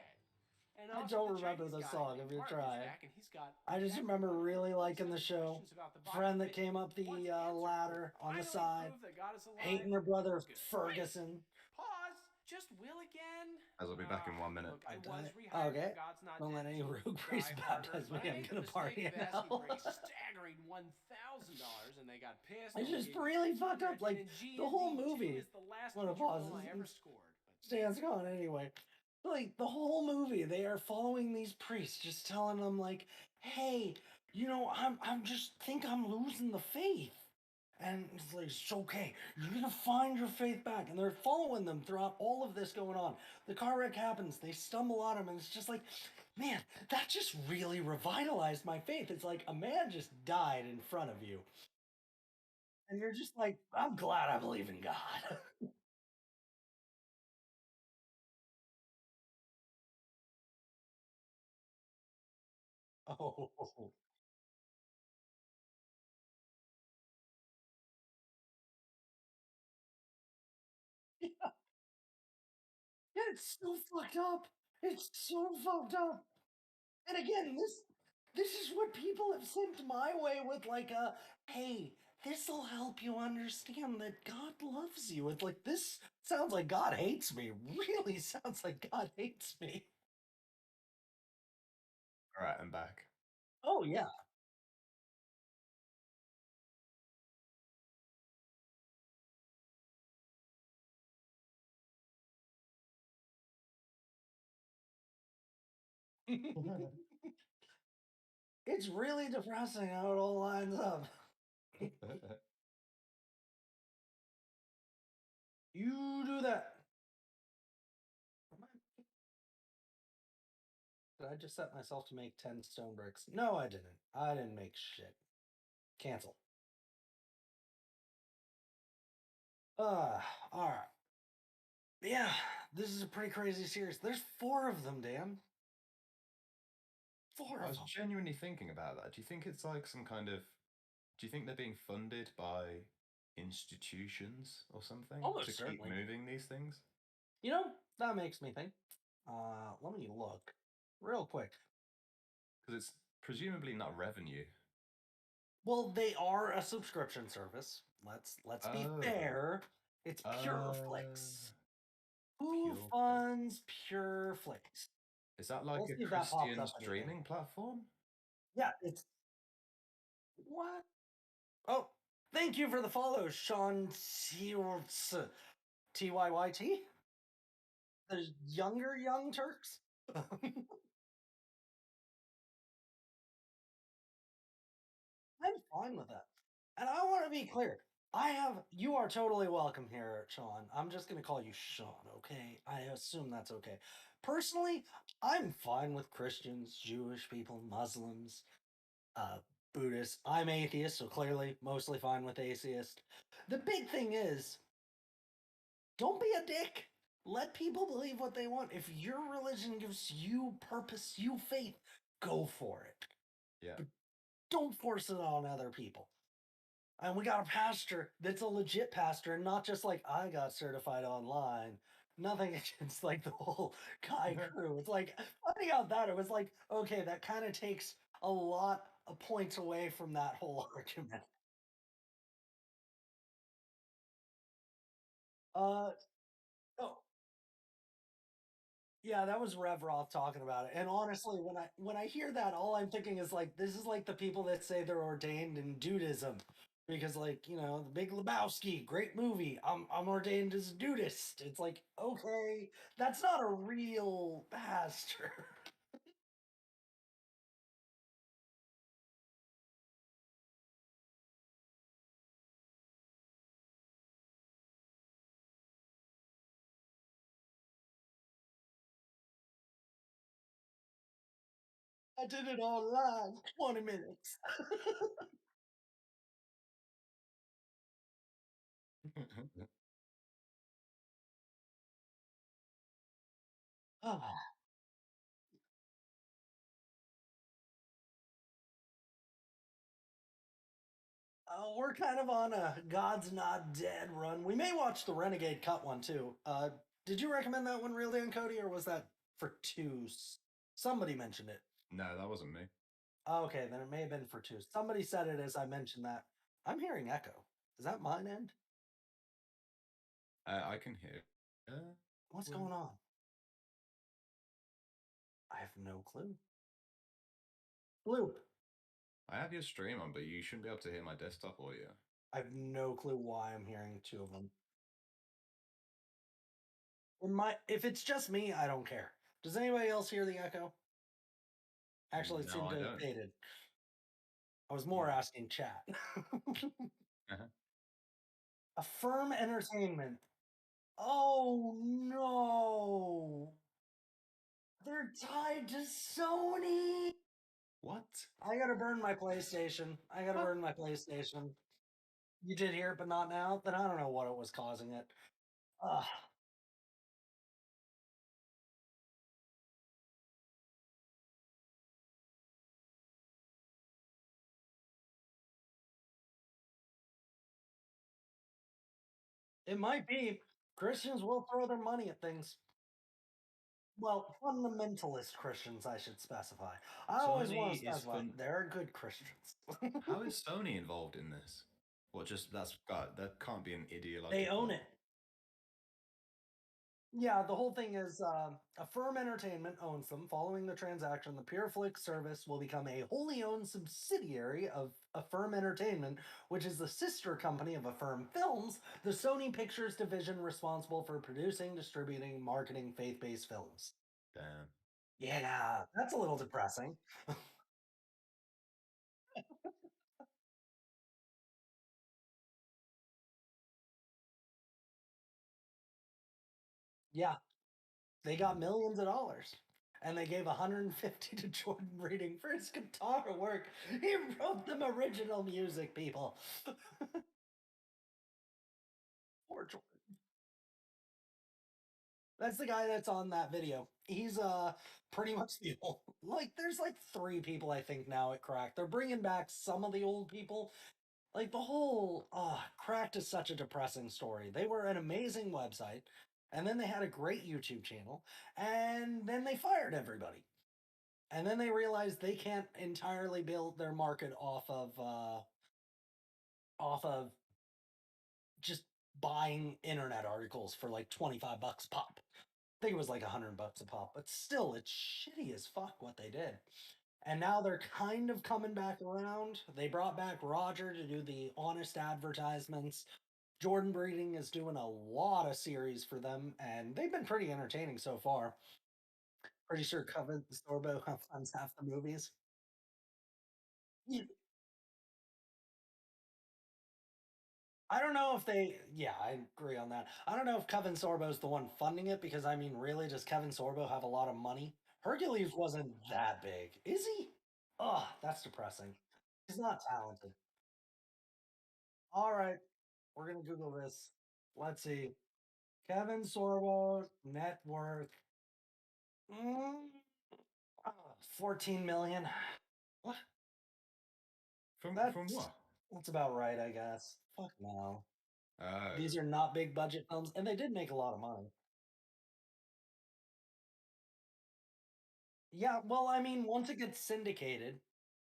And I also don't remember Chinese the guy song, named if you're Mark is trying. back, and he's got I just exactly remember 100 really liking the show. questions about the body Friend that fit. came up the Once answered, ladder on the finally side, prove that God is alive. hating her brother Good. Ferguson. Pause. Just Will again. As I'll be back in 1 minute. Look, I I was died. rehired Okay. for God's Not Don't Dead let any to rogue priest die harder, baptize me. but I I'm made gonna the party mistake in of asking hell. for a staggering $1,000, and they got pissed. I and just gave me really fucked up. $200, like and in the whole GND2 movie. is the last I'm gonna feature pause film I this. ever scored. But Stan's gone anyway. Like the whole movie, they are following these priests, just telling them like, "Hey, you know, I'm just think I'm losing the faith." And it's like, it's okay. You're gonna find your faith back. And they're following them throughout all of this going on. The car wreck happens. They stumble on him, and it's just like, man, that just really revitalized my faith. It's like a man just died in front of you, and you're just like, I'm glad I believe in God. Oh, yeah, it's so fucked up. It's so fucked up. And again, this is what people have sent my way with like a hey, this'll help you understand that God loves you. It's like this sounds like God hates me. Really sounds like God hates me. All right, I'm back. Oh yeah. It's really depressing how it all lines up. You do that. Did I just set myself to make 10 stone bricks? No, I didn't. I didn't make shit. Cancel. Alright. Yeah, this is a pretty crazy series. There's 4 of them, Dan. Four I of was them. genuinely thinking about that. Do you think it's like some kind of? Do you think they're being funded by institutions or something Almost to keep certainly. moving these things? You know, that makes me think. Let me look real quick. Because it's presumably not revenue. Well, they are a subscription service. Let's be Oh. fair. It's PureFlix. Who Pure. funds PureFlix? Is that like We'll a see if that pops Christian up anything. streaming platform? Yeah, it's what? Oh, thank you for the follow, Sean Seals. TYYT? The younger Young Turks? I'm fine with that. And I want to be clear. You are totally welcome here, Sean. I'm just going to call you Sean, okay? I assume that's okay. Personally, I'm fine with Christians, Jewish people, Muslims, uh, Buddhists. I'm atheist, so clearly mostly fine with atheist. The big thing is, don't be a dick. Let people believe what they want. If your religion gives you purpose, you faith, go for it. Yeah. But don't force it on other people. And we got a pastor that's a legit pastor, and not just like I got certified online. Nothing against like the whole Kai crew. It's like finding out that it was like, okay, that kind of takes a lot of points away from that whole argument. Uh oh, yeah, that was Rev Roth talking about it. And honestly, when I hear that, all I'm thinking is like this is like the people that say they're ordained in Dudism. Because like, the Big Lebowski, great movie. I'm ordained as a Dudist. It's like, okay, that's not a real pastor. I did it online, 20 minutes. Ah, we're kind of on a God's Not Dead run. We may watch the Renegade Cut one too. Did you recommend that one, Real Dan Cody, or was that for two? Somebody mentioned it. No, that wasn't me. Okay, then it may have been for two. Somebody said it as I mentioned that. I'm hearing echo. Is that mine end? I can hear. What's going on? I have no clue. Bloop. I have your stream on, but you shouldn't be able to hear my desktop audio. I have no clue why I'm hearing two of them. If it's just me, I don't care. Does anybody else hear the echo? Actually, it No, seemed I to have don't. faded. I was more asking chat. Uh-huh. Affirm Entertainment. Oh no! They're tied to Sony. What? I gotta burn my PlayStation. I gotta burn my PlayStation. You did hear it, but not now. Then I don't know what it was causing it. Ugh. It might be. Christians will throw their money at things. Well, fundamentalist Christians, I should specify. I always want to Sony is specify fun. they're good Christians. How is Sony involved in this? Well, just that can't be an ideological. They own it. Yeah, the whole thing is Affirm Entertainment owns them. Following the transaction, the PureFlix service will become a wholly owned subsidiary of Affirm Entertainment, which is the sister company of Affirm Films, the Sony Pictures division responsible for producing, distributing, marketing faith based films. Damn. Yeah, that's a little depressing. Yeah, they got millions of dollars. And they gave 150 to Jordan Reading for his guitar work. He wrote them original music, people. Poor Jordan. That's the guy that's on that video. He's pretty much the old, like there's like 3 people I think now at Cracked. They're bringing back some of the old people. Like the whole Cracked is such a depressing story. They were an amazing website, and then they had a great YouTube channel, and then they fired everybody. And then they realized they can't entirely build their market off of just buying internet articles for like 25 bucks a pop. I think it was like 100 bucks a pop, but still, it's shitty as fuck what they did. And now they're kind of coming back around. They brought back Roger to do the honest advertisements. Jordan Breeding is doing a lot of series for them, and they've been pretty entertaining so far. Pretty sure Coven Sorbo funds half the movies. Yeah, I don't know if they. Yeah, I agree on that. I don't know if Kevin Sorbo's the one funding it because I mean, really, does Kevin Sorbo have a lot of money? Hercules wasn't that big, is he? Oh, that's depressing. He's not talented. All right, we're gonna Google this. Let's see. Kevin Sorbo net worth. Mm, 14 million. What? From what? That's about right, I guess. Fuck no. Oh, These are not big budget films, and they did make a lot of money. Yeah, well, I mean, once it gets syndicated,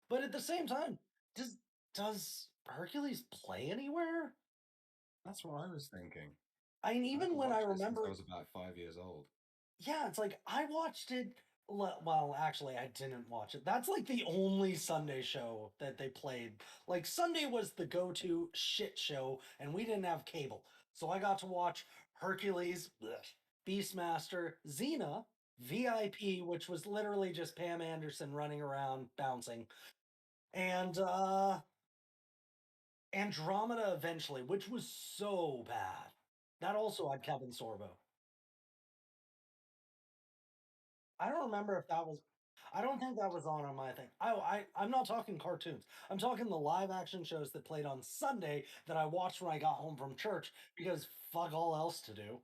but at the same time, does does Hercules play anywhere? that's what I was thinking. I mean, I even haven't when I watched it since I remember, was about 5 years old. yeah, it's like I watched it. Well, actually, I didn't watch it. That's like the only Sunday show that they played. Like Sunday was the go-to shit show, and we didn't have cable, so I got to watch Hercules, blech, Beastmaster, Xena, VIP, which was literally just Pam Anderson running around bouncing, and Andromeda eventually, which was so bad. That also had Kevin Sorbo. I don't remember if that was. I don't think that was on my thing. I'm not talking cartoons. I'm talking the live action shows that played on Sunday that I watched when I got home from church because fuck all else to do.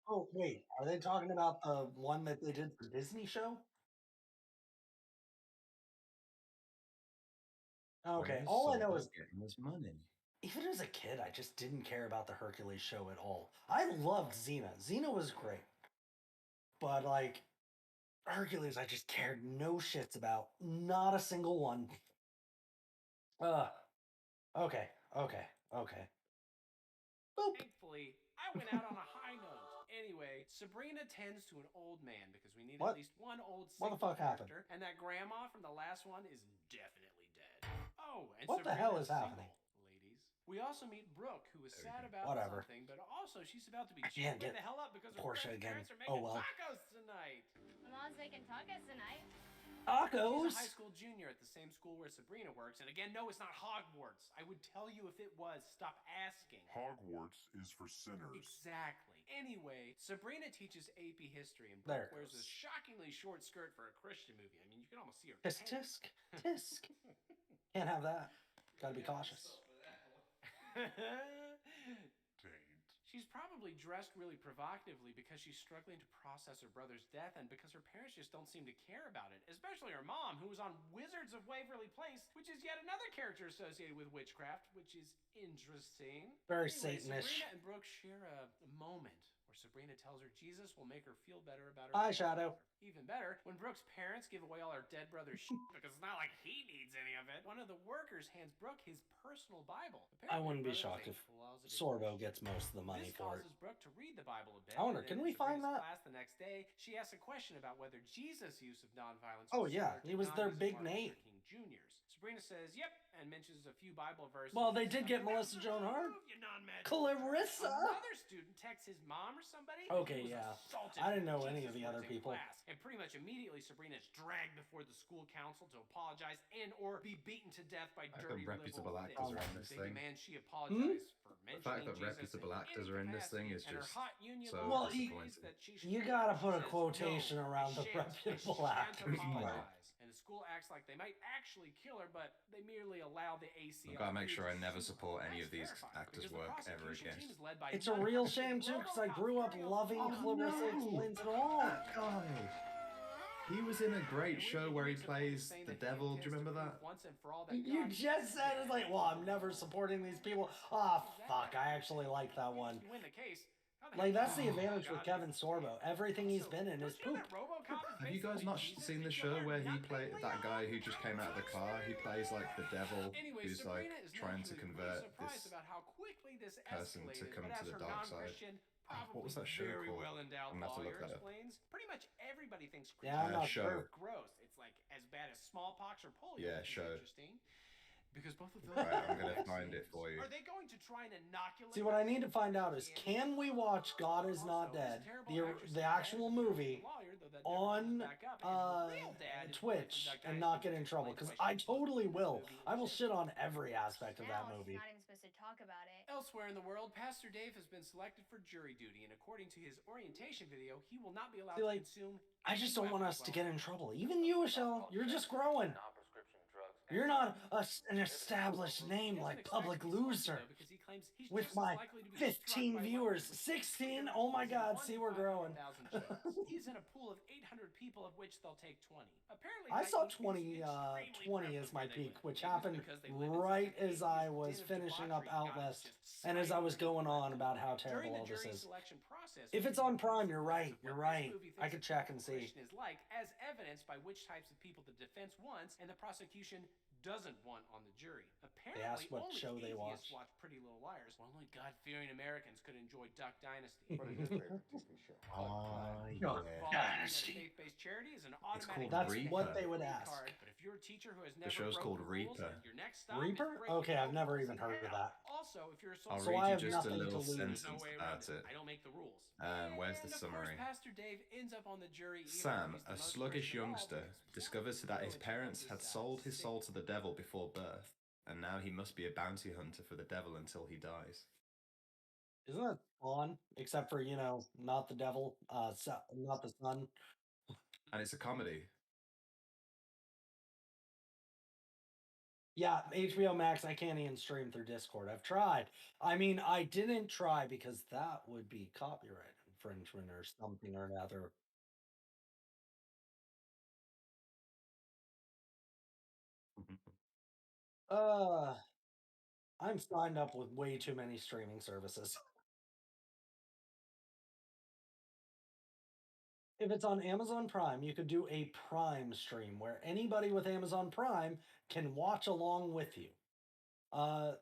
Oh wait, are they talking about the one that they did for Disney show? Where Okay, is all I know Sorbo is getting his money? even as a kid, I just didn't care about the Hercules show at all. I loved Xena. Xena was great, but like Hercules, I just cared no shits about. Not a single one. Uh, okay, okay, okay. Boop. Thankfully, I went out on a high note. Anyway, Sabrina tends to an old man because we need What? at least one old What the single fuck happened? character, and that grandma from the last one is definitely dead. Oh, and What the hell is Sabrina's happening? single, ladies. We also meet Brooke, who is There we sad go. about Whatever. something, but also she's about to be I can't jailed get the hell up because her Portia friend's again. parents are Oh making well. tacos tonight. My mom's making tacos tonight. She's Tacos. a high school junior at the same school where Sabrina works, and again, no, it's not Hogwarts. I would tell you if it was. Stop asking. Hogwarts is for sinners. Exactly. Anyway, Sabrina teaches AP history, and There Brooke it wears a goes. shockingly short skirt for a Christian movie. I mean, you can almost see her. Tisk pants. tisk tisk. Can't have that. Gotta be cautious. Taint. She's probably dressed really provocatively because she's struggling to process her brother's death and because her parents just don't seem to care about it, especially her mom, who was on Wizards of Waverly Place, which is yet another character associated with witchcraft, which is interesting. Very Anyway, Satanish. Sabrina and Brooke share a moment where Sabrina tells her Jesus will make her feel better about her Hi, dead Shadow. brother. Even better, when Brooke's parents give away all her dead brother's shit because it's not like he needs any of it, one of the workers hands Brooke his personal Bible. I Apparently, wouldn't be her brother shocked is if a closeted Sorbo Christian. gets most of the money This for it. causes Brooke to read the Bible a bit. I wonder, And can then we in find Sabrina's that? class the next day, she asks a question about whether Jesus' use of nonviolence Oh was yeah, similar to he was not their using big Martin Nate. Luther King Jr.'s. Sabrina says, "Yep," and mentions a few Bible verses. Well, they and did stuff. get Melissa That's Joan a Hart. move, you non-magical Clarissa. Another student texts his mom or somebody. And Okay, he was yeah. assaulted I didn't for know any of Jesus the other words in people. class. And pretty much immediately, Sabrina's dragged before the school council to apologize and or be beaten to death by The dirty reputable liberal actors thugs. are in this They thing. demand she apologize for The mentioning fact that Jesus reputable in actors any are in this thing capacity, is and her just hot union so lover Well, agrees disappointing. that she should You do gotta that. put She a says, quotation "No, around I the shan't. reputable I shan't actors. apologize." And the school acts like they might actually kill her, but they merely allow the ACLU. I've got to make sure I to never shoot her. support any That's of these terrifying, actors' because the work ever prosecution again. team is led by It's a none real other shame than too, because I RoboCop grew up carrying a loving full Clarissa gun. Explains It All. That guy. He was in a great show where he plays the devil. Do you remember that? Once and for all that You God just is said dead. it's like, well, I'm never supporting these people. Ah, fuck, I actually like that one. If you win the case, how the Like, heck that's do the you know advantage God with Kevin is Sorbo. dead? Everything he's Also, been in is don't you know poop. that RoboCop is Have you guys basically not Jesus seen the if you show learn where he nothing, played that Leo? guy who just came out of the car? He plays like the devil Anyway, who's like Sabrina is trying to naturally convert pretty surprised this about how quickly this person to escalated, come but to as the her dark side. non-Christian, What was probably that show very called? well-endowed I'm gonna have to look lawyer that up. explains, pretty much everybody thinks Yeah, I'm not Show. sure. gross. It's like as bad as smallpox or polio. Yeah, which is show. interesting. Because both of those Right, I'm gonna vaccines. find it for you. Are they going to try and inoculate? See, what I need to find out is, Christianity? can we watch God Is Not Also, this Dead, terrible actress the is actual dead, movie, the lawyer, though that never comes on back up, and her real dad is Twitch Willie from Duck and Dynasty, not get which in trouble? explains Because why I she's booked totally in this will. movie I will and shit on every aspect of that Now movie. she's not even supposed to talk about it. Elsewhere in the world, Pastor Dave has been selected for jury duty, and according to his orientation video, he will not be allowed See, to like, consume. I just don't want us to get in trouble. Even you, Ishel, you're just growing. You're not an established name like Public Loser. With my 15 viewers, 16. Oh my God! See, we're growing. He's in a pool of 800 people, of which they'll take 20. Apparently, I saw lightning is 20 extremely as my prevalent where they peak, live. which Maybe it's happened because they live in right such an as I atheist was den of finishing up debauchery. God is Outlast, just and as I was going on silent. about how During terrible the all this jury is. selection process, If it's on Prime, you're right. what You're this right. movie I thinks could a check and typical see. Christian is like, as evidenced by which types of people the defense wants and the prosecution doesn't want on the jury. Apparently, asked what only show they atheists watch. watch Pretty Little Liars. Only God-fearing Americans could enjoy Duck Dynasty. What is your favorite TV show? Dynasty. Faith-based charity is an It's automatic. called That's Reaper. what they would ask. Card, but if you're a teacher who has never The show's broke called the rules, Reaper. your next stop Reaper? is breaking Okay, I've the never rules even in heard of hell. that. Also, if you're a I'll So social I read have you just a nothing to little lose. sentence no way around about it. I don't make the rules. Where's the And of summary? course, Pastor Dave ends up on the jury. even Sam, though a he's the most sluggish Christian of all, youngster, because discovers that his Village parents is, had sold his sick. soul to the devil before birth, and now he must be a bounty hunter for the devil until he dies. Isn't that fun? Except for, not the devil, not the sun. And it's a comedy. Yeah, HBO Max, I can't even stream through Discord. I've tried. I mean, I didn't try because that would be copyright infringement or something or another. Uh, I'm signed up with way too many streaming services. If it's on Amazon Prime, you could do a Prime stream where anybody with Amazon Prime can watch along with you.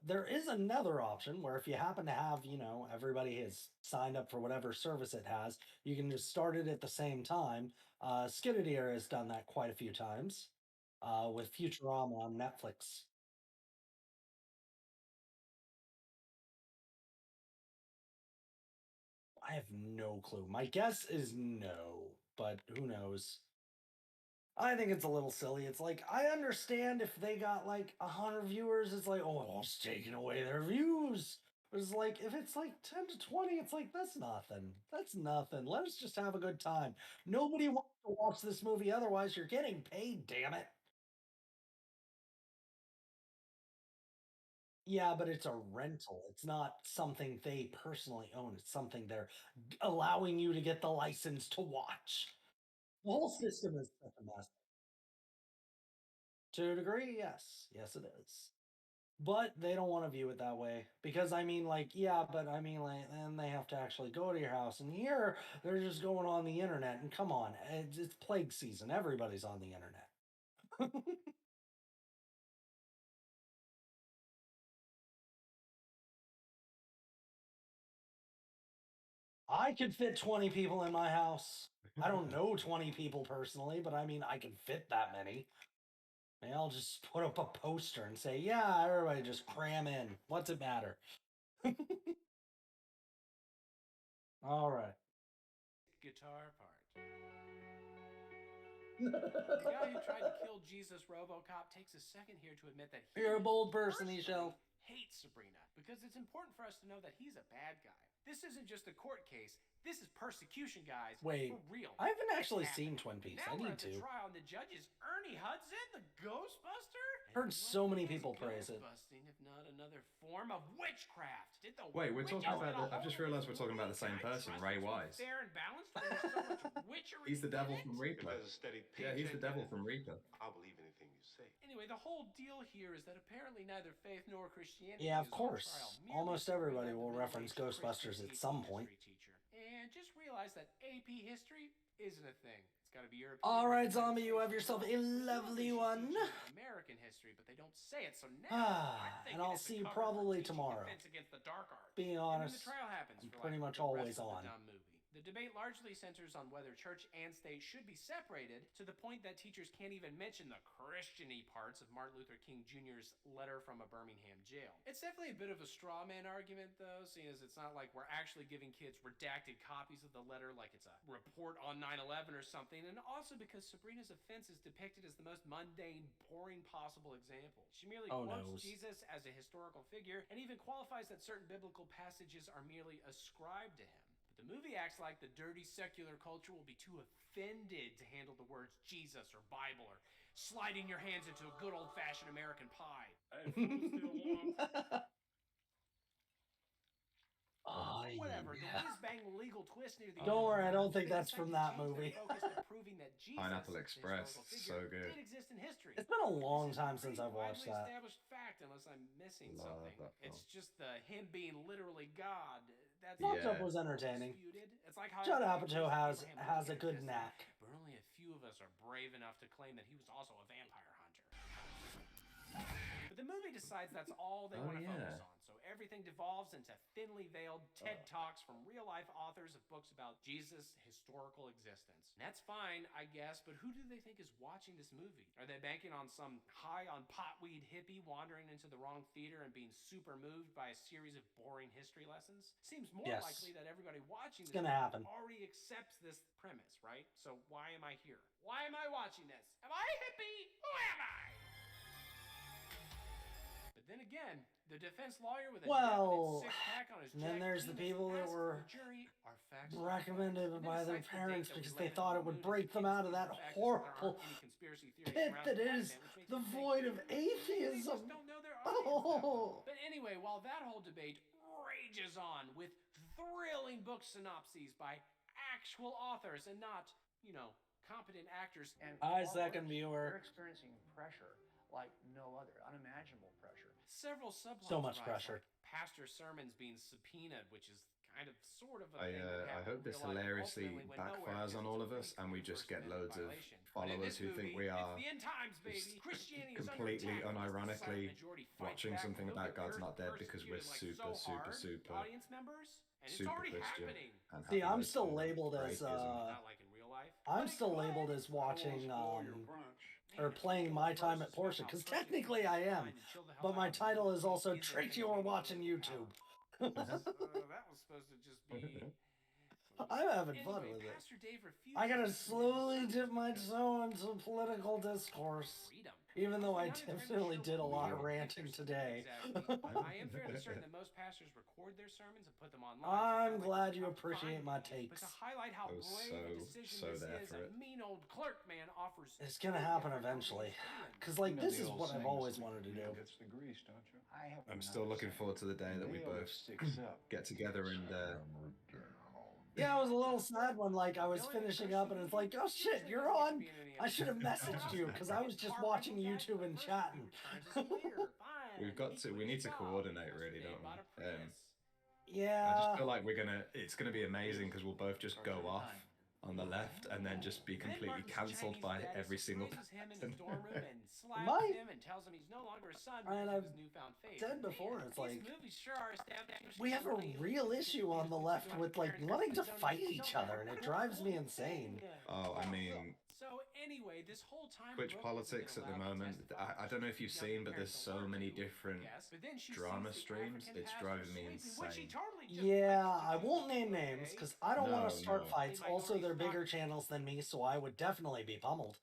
There is another option where if you happen to have, everybody has signed up for whatever service it has, you can just start it at the same time. Skidadier has done that quite a few times with Futurama on Netflix. I have no clue. My guess is no, but who knows? I think it's a little silly. It's like I understand if they got like 100 viewers, it's like, oh, it's taking away their views. But it's like if it's like 10 to 20, it's like that's nothing. That's nothing. Let us just have a good time. Nobody wants to watch this movie otherwise. You're getting paid, damn it. Yeah, but it's a rental. It's not something they personally own. It's something they're allowing you to get the license to watch. The whole system is such a mess. To a degree, yes. Yes, it is. But they don't want to view it that way because I mean, like, yeah, but I mean, like, then they have to actually go to your house, and here they're just going on the internet. And come on, it's plague season. Everybody's on the internet. I could fit 20 people in my house. I don't know 20 people personally, but I mean, I can fit that many. Maybe I'll just put up a poster and say, yeah, everybody just cram in. What's it matter? All right. Guitar part. The guy who tried to kill Jesus, RoboCop, takes a second here to admit that he You're a bold person, personally Ishel. hates Sabrina because it's important for us to know that he's a bad guy. This isn't just a court case. This is persecution, guys. Wait, for real. I haven't It's actually happening. seen Twin Peaks. Now I we're need at the to. trial, and the judge is Ernie Hudson, the Ghostbuster. Heard And so what many is people praise it. Ghostbusting, if not another form of witchcraft? Did the Wait, we're talking witches about get a I've just hold of realised this we're talking about the movie? same Can I person, trust Ray it to be Wise. fair and balanced when there's so much witchery He's the in devil it? from Reaper. If there's a steady Yeah, he's the paycheck devil in it, from Reaper. I'll believe anything you say. Anyway, the whole deal here is that apparently neither faith nor Christianity Yeah, of is on course. trial, merely Almost to bring everybody out the will reference middle-aged Ghostbusters Christian at some AP point. history teacher. And just realize that AP history isn't a thing. It's got to be European. All right, United Zombie, you States, have yourself a Presumably lovely she's one. teaching American history, but they don't say it. So now I'm thinking And I'll it's a see you cover for probably teaching tomorrow. defense against the dark arts. Being And then honest, the trial happens I'm for pretty like much the always rest of on. the dumb movie. The debate largely centers on whether church and state should be separated, to the point that teachers can't even mention the Christian-y parts of Martin Luther King Jr.'s letter from a Birmingham jail. It's definitely a bit of a straw man argument, though, seeing as it's not like we're actually giving kids redacted copies of the letter like it's a report on 9/11 or something, and also because Sabrina's offense is depicted as the most mundane, boring possible example. She merely quotes Jesus as a historical figure, and even qualifies that certain biblical passages are merely ascribed to him. The movie acts like the dirty secular culture will be too offended to handle the words Jesus or Bible or sliding your hands into a good old-fashioned American pie. Hey, food still warm? Whatever, the whiz-bang legal twist near the Don't end worry, I don't think they that's decided from to that change movie. their focus to proving that Jesus, Pineapple the Express, historical so figure, good. did exist in history. It's been a long This is time a since pretty I've watched widely that. established fact, unless I'm missing Love something. that film. It's just him being literally God. That's Knocked Up Yeah. was entertaining. disputed. It's like how Judd everybody Apatow agrees has Abraham a Lincoln good existed, knack. but only a few of us are brave enough to claim that he was also a vampire hunter. But the movie decides that's all they want to focus on, so everything devolves into thinly veiled TED Talks from real-life authors of books about Jesus' historical existence. And that's fine, I guess, but who do they think is watching this movie? Are they banking on some high-on-potweed hippie wandering into the wrong theater and being super moved by a series of boring history lessons? Seems more Yes. likely that everybody watching It's this gonna movie happen. already accepts this premise, right? So why am I here? Why am I watching this? Am I a hippie? Who am I? But then again, the defense lawyer with a Well, definite six-pack on his and then jacked there's the penis people that asks were the jury, "Are facts recommended facts?" And by then their cites the date parents that we because they landed thought on it would the moon break as them out of the that fact is there horrible aren't any conspiracy theories pit around that the is advent, which makes the me think void of maybe they atheism. just don't know their audience that well. Oh. But anyway, while that whole debate rages on with thrilling book synopses by actual authors and not, competent actors. And I far second worse, viewer. They're experiencing pressure like no other, unimaginable pressure. Several subplots So much arise, pressure. like pastor sermons being subpoenaed, which is kind of sort of a I thing that I happened hope in this real life, but hilariously ultimately went nowhere backfires on because all it's of a us, pretty and we clear just First get Amendment loads of violation. But in followers this who think movie, we it's are the end times, baby. just Christianity is under completely attack because the silent unironically majority fight watching back, something they'll about get God's not dead because persecuted, we're like, super, so hard, super audience members, and it's super already Christian happening. and See, have I'm loads still of labeled as atheism. Not like in real life. I'm But it still could. labeled as watching or Man, playing April my time 1st at is about Porsche, how because Christians technically can I am. find and chill the hell But my out. title is also Is Trick the You Are entertainment Watching of YouTube. power. That was supposed to just be. I'm having fun Anyway, with it. Pastor Dave refuses I gotta to slowly submit dip my because toe into political discourse. freedom. Even though I I'm not entirely definitely sure did a what lot we of think ranting they're today. exactly. I am fairly certain that most pastors record their sermons and put them online. I'm so it's not glad like you I'm appreciate fine. my But to takes. highlight how I was brave a so decision this there is, for a it. mean old clerk man offers. It's gonna two happen different eventually. opinions. Because, like, this is what I've always wanted to do. Gets the grease, don't you? I have I'm still looking forward to the day that we both get together and Yeah, I was a little sad when, like, I was finishing up and it's like, oh shit, you're on. I should have messaged you because I was just watching YouTube and chatting. we need to coordinate really, don't we? I Yeah. just feel like it's gonna be amazing because we'll both just go off on the left and then just be completely cancelled by every single person. Might. And tells him he's no longer a son And because of I've his newfound faith. said before, it's These like, movies sure are establishing we have a something real issue on the left with, like, wanting to fight each other, and it drives me insane. Oh, I mean, So anyway, this whole time Twitch Brooke politics was at the allowed to moment, testify. I don't know if you've She's seen, but young there's so parents many alert to, different yes, but then she drama sees the streams. African It's pastor driving me sleeping, which she insane. totally just Yeah, likes to I do. won't name names because I don't want No, to start no. fights. Also, they're bigger channels than me, so I would definitely be pummeled.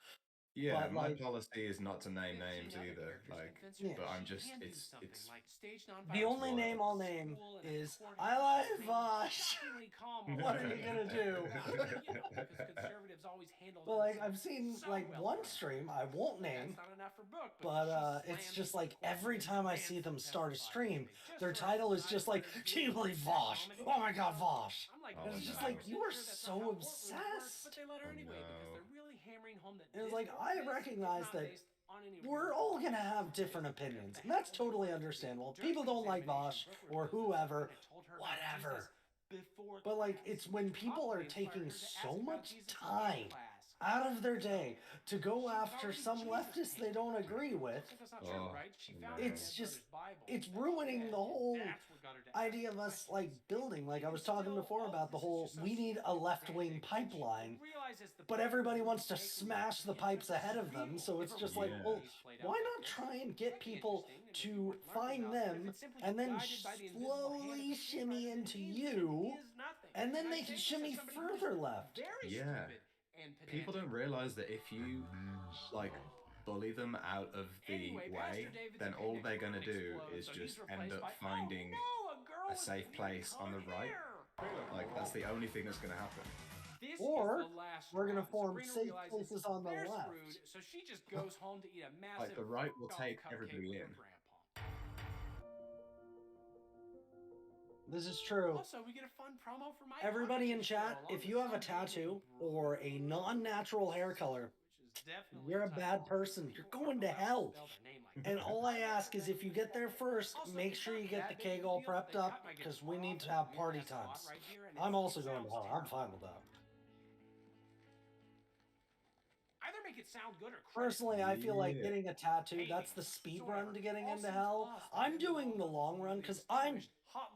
Yeah, But, my like, policy is not to name 15 names other either. characters Like, convince Yeah. her but that I'm she just can do it's something, it's like stage the nonviolence only wild. name I'll name school in a is courthouse, I like remaining Vosh. shockingly calm while What are others you gonna take do? it back. You know, because conservatives always handle But like themselves I've seen so like well one around stream, here. I won't That's name, not enough for Brooke, but she it's slams just into the like every courtroom time I and see them demands to start a testify stream, against me, just their for title is deciding just like, whether "Do you Julie was believe that Vosh? comedy. Oh my God, So, Vosh!" I'm like, Oh, And it's she's just no. like you are sure that's not so how courtrooms work, but obsessed. they let her Oh, anyway because no. they're really hammering home that And it's this like court I case is recognize not that based on any we're real all gonna facts. have different If opinions, the and that's hell they totally wanted to. understandable. During People the don't like examination, Vosh Brooke or reveals that whoever, someone had told her about whatever. Jesus before But like class, it's when which people are probably inspired taking her to ask so about much Jesus in time class. out of their day to go She was after already some Jesus leftist they painted. don't agree with. Except that's not true, Oh, right? She found no. her It's dead just brother's Bible. it's that she ruining read, the and whole that's what got her to ask idea of us like questions. building. Like I Even was talking still, before all about the this is whole just so we need a stupid and left-wing pedantic that she pipeline, realizes the but point everybody would wants to take her smash the to pipes interpret ahead the of them. Bible. So If it's a just real like, Yeah. well, case played why out like not this, try and it get might be people interesting, and maybe to worth learning find about, but if them it's simply and then guided by the invisible hand slowly of the shimmy screenwriter, then into it you, is nothing. and then I they say can this as shimmy somebody who is further left? very Yeah. stupid and People pedantic. don't realize that if you like bully them out of the Anyway, Pastor way, David's then all appendix they're gonna do explodes, is so just he's end replaced up by, finding oh no, a girl a with safe weird place on the colored right. hair. Like that's the only thing that's gonna happen. This Or is the last we're gonna straw, and form Sabrina safe realizes places on the they're left. screwed, so she just goes home to eat a Like massive the right will off take cupcake everybody with in. her grandpa. This is true. Also, we get a fun promo for my Everybody in advocacy show, chat, along if with you have a some dating tattoo brutal or a non-natural hair color, which is definitely you're a type bad of person. You're people going aren't to allowed hell. spell their name like And that. all I ask is if you get there first, Also, make it's sure not you get the that big of cake a all deal. prepped They up cut my because we guitar need off to in a have weird party ass spot times. right here, and I'm it also going to sounds hell. I'm terrible. fine with that. Either make it sound good or credit. Personally, I feel like Yeah. getting a tattoo, that's the speed run to getting into hell. I'm doing the long run because I'm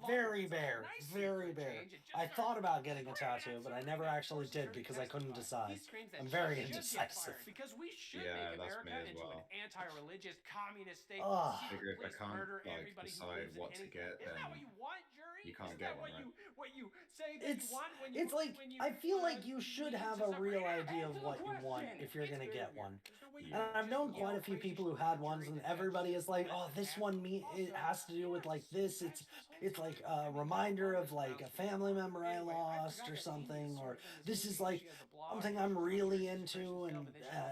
very bare. Very bare. I thought about getting a tattoo, but I never actually did because I couldn't decide. I'm very indecisive. Because we should Yeah, make that's America me as into an well. anti-religious communist state Ugh. with Figure if I secret police can't murder like everybody who decide believes in what to anything. get, Isn't that then what you want, jury? you can't Isn't get that one, what you say that It's you want when you it's like when you I feel like you need should to have a suffer? real Yeah, idea of answer the what you want question. if you're It's gonna very get weird. one. There's no way you And can I've just known quite yell a few crazy people who shit at had the ones, jury and to everybody is like, let "Oh, them this act. one it has to do with like this. It's like a reminder of like a family member I lost or something, or this is like something I'm really into and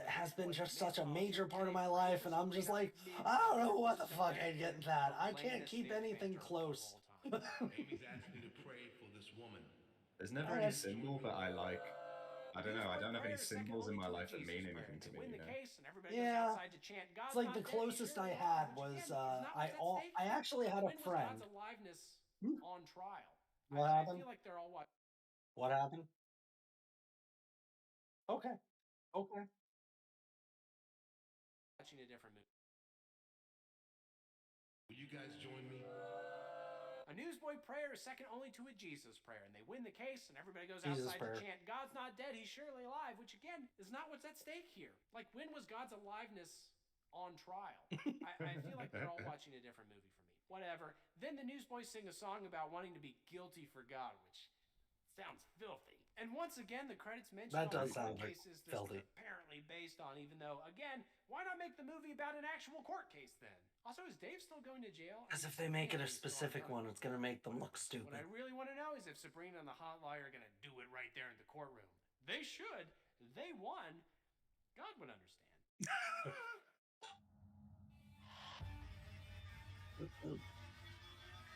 has been just such a major part of my life." And I'm just like, I don't know what the fuck I'd get in that. I can't keep anything close. Amy's asked me to pray for this woman. There's never any symbol that I like. I don't know. I don't have any symbols in my life that mean anything to me. You know. Yeah, it's like the closest I had was I actually had a friend. On trial. What I happened? feel like they're all watching What happened? Okay. Okay. a different movie. Will you guys join me? A newsboy prayer is second only to a Jesus prayer, and they win the case, and everybody goes Jesus outside prayer. to chant, "God's not dead, he's surely alive," which again is not what's at stake here. Like, when was God's aliveness on trial? I feel like they're all watching a different movie for me. Whatever. Then the newsboys sing a song about wanting to be guilty for God, which sounds filthy. And once again, the credits mention That all does the sound court like cases this filthy. is apparently based on, even though, again, why not make the movie about an actual court case then? Also, is Dave still going to jail? Because if they make it a specific one, it's gonna make them look What stupid. I really want to know is if Sabrina and the hot lawyer are going to do it right there in the courtroom. They should. They won. God would understand.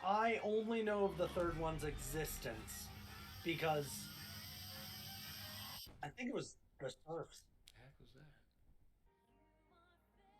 I only know of the third one's existence because I think it was the Surfs. The heck was that?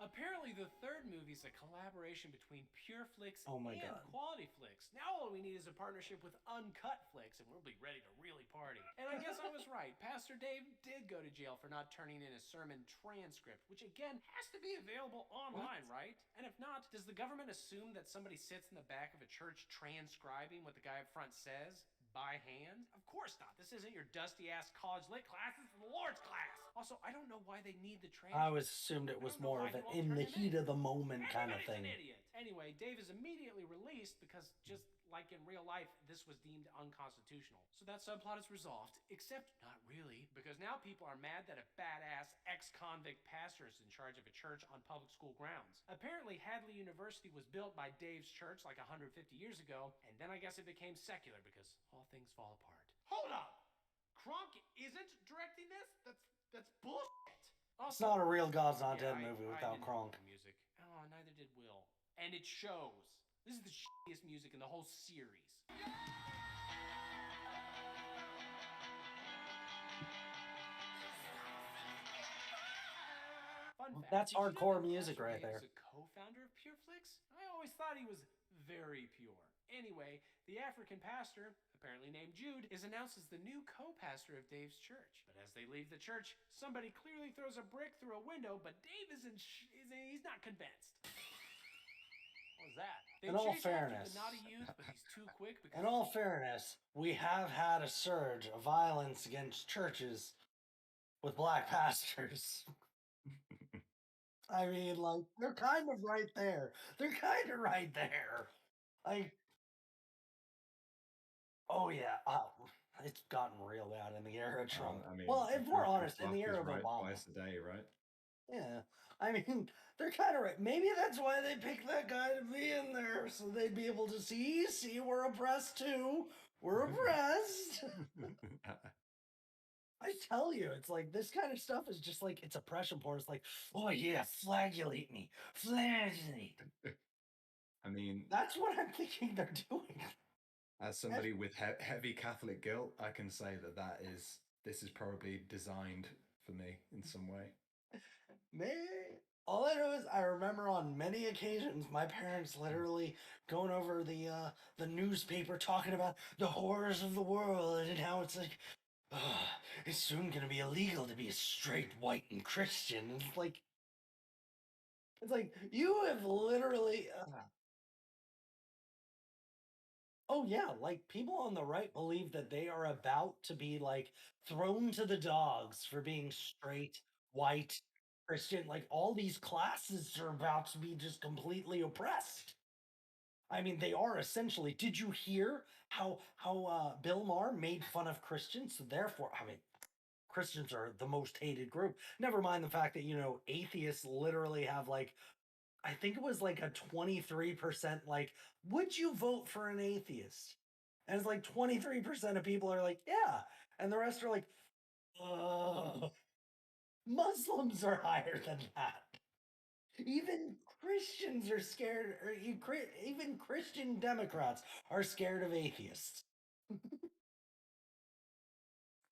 Apparently, the third movie is a collaboration between Pure Flix Oh my and God. Quality Flix. Now all we need is a partnership with Uncut Flix, and we'll be ready to really party. And I guess I was right. Pastor Dave did go to jail for not turning in a sermon transcript, which again has to be available online, right? And if not, does the government assume that somebody sits in the back of a church transcribing what the guy up front says by hand? Of course not. This isn't your dusty-ass college lit class. This is the Lord's class. Also, I don't know why they need the transcript. I always assumed it was more of an in the heat of the moment kind of thing. Anyway, Dave is immediately released because, just like in real life, this was deemed unconstitutional. So that subplot is resolved, except not really, because now people are mad that a badass ex-convict pastor is in charge of a church on public school grounds. Apparently, Hadley University was built by Dave's church like 150 years ago, and then I guess it became secular because all things fall apart. Hold up! Kronk isn't directing this? That's bullshit. It's not a real God's Not Yeah, Dead movie I without didn't Kronk. like the music. Oh, neither did Will. And it shows. This is the shittiest music in the whole series. Fun fact, That's did you know hardcore that music Pastor right Dave there. is a co-founder of PureFlix? I always thought he was very pure. Anyway, the African pastor, apparently named Jude, is announced as the new co-pastor of Dave's church. But as they leave the church, somebody clearly throws a brick through a window, but Dave he's not convinced. What was that? They In all chase after fairness. the naughty youth, but he's too quick because In all fairness, we have had a surge of violence against churches with black pastors. I mean, like, they're kind of right there. They're kind of right there. Like, oh yeah, it's gotten real bad in the era of Trump. I mean, Well, if we're a honest, in clock the is era of right Obama. twice a day, right? Yeah, I mean, they're kind of right. Maybe that's why they picked that guy to be in there, so they'd be able to see, we're oppressed too. We're oppressed. I tell you, it's like this kind of stuff is just like it's oppression porn. It's like, oh yeah, flagellate me, flagellate. I mean, That's what I'm thinking they're doing. as somebody with heavy Catholic guilt, I can say that this is probably designed for me in some way. All I know is I remember on many occasions my parents literally going over the newspaper talking about the horrors of the world and how it's like, it's soon gonna be illegal to be a straight white and Christian. And it's like you have literally. Oh yeah, like people on the right believe that they are about to be like thrown to the dogs for being straight, white, Christian. Like all these classes are about to be just completely oppressed. I mean, they are essentially. Did you hear how Bill Maher made fun of Christians? So therefore, I mean, Christians are the most hated group. Never mind the fact that atheists literally have like I think it was like a 23% like, would you vote for an atheist? And it's like 23% of people are like, yeah. And the rest are like, Muslims are higher than that. Even Christians are scared, or even Christian Democrats are scared of atheists.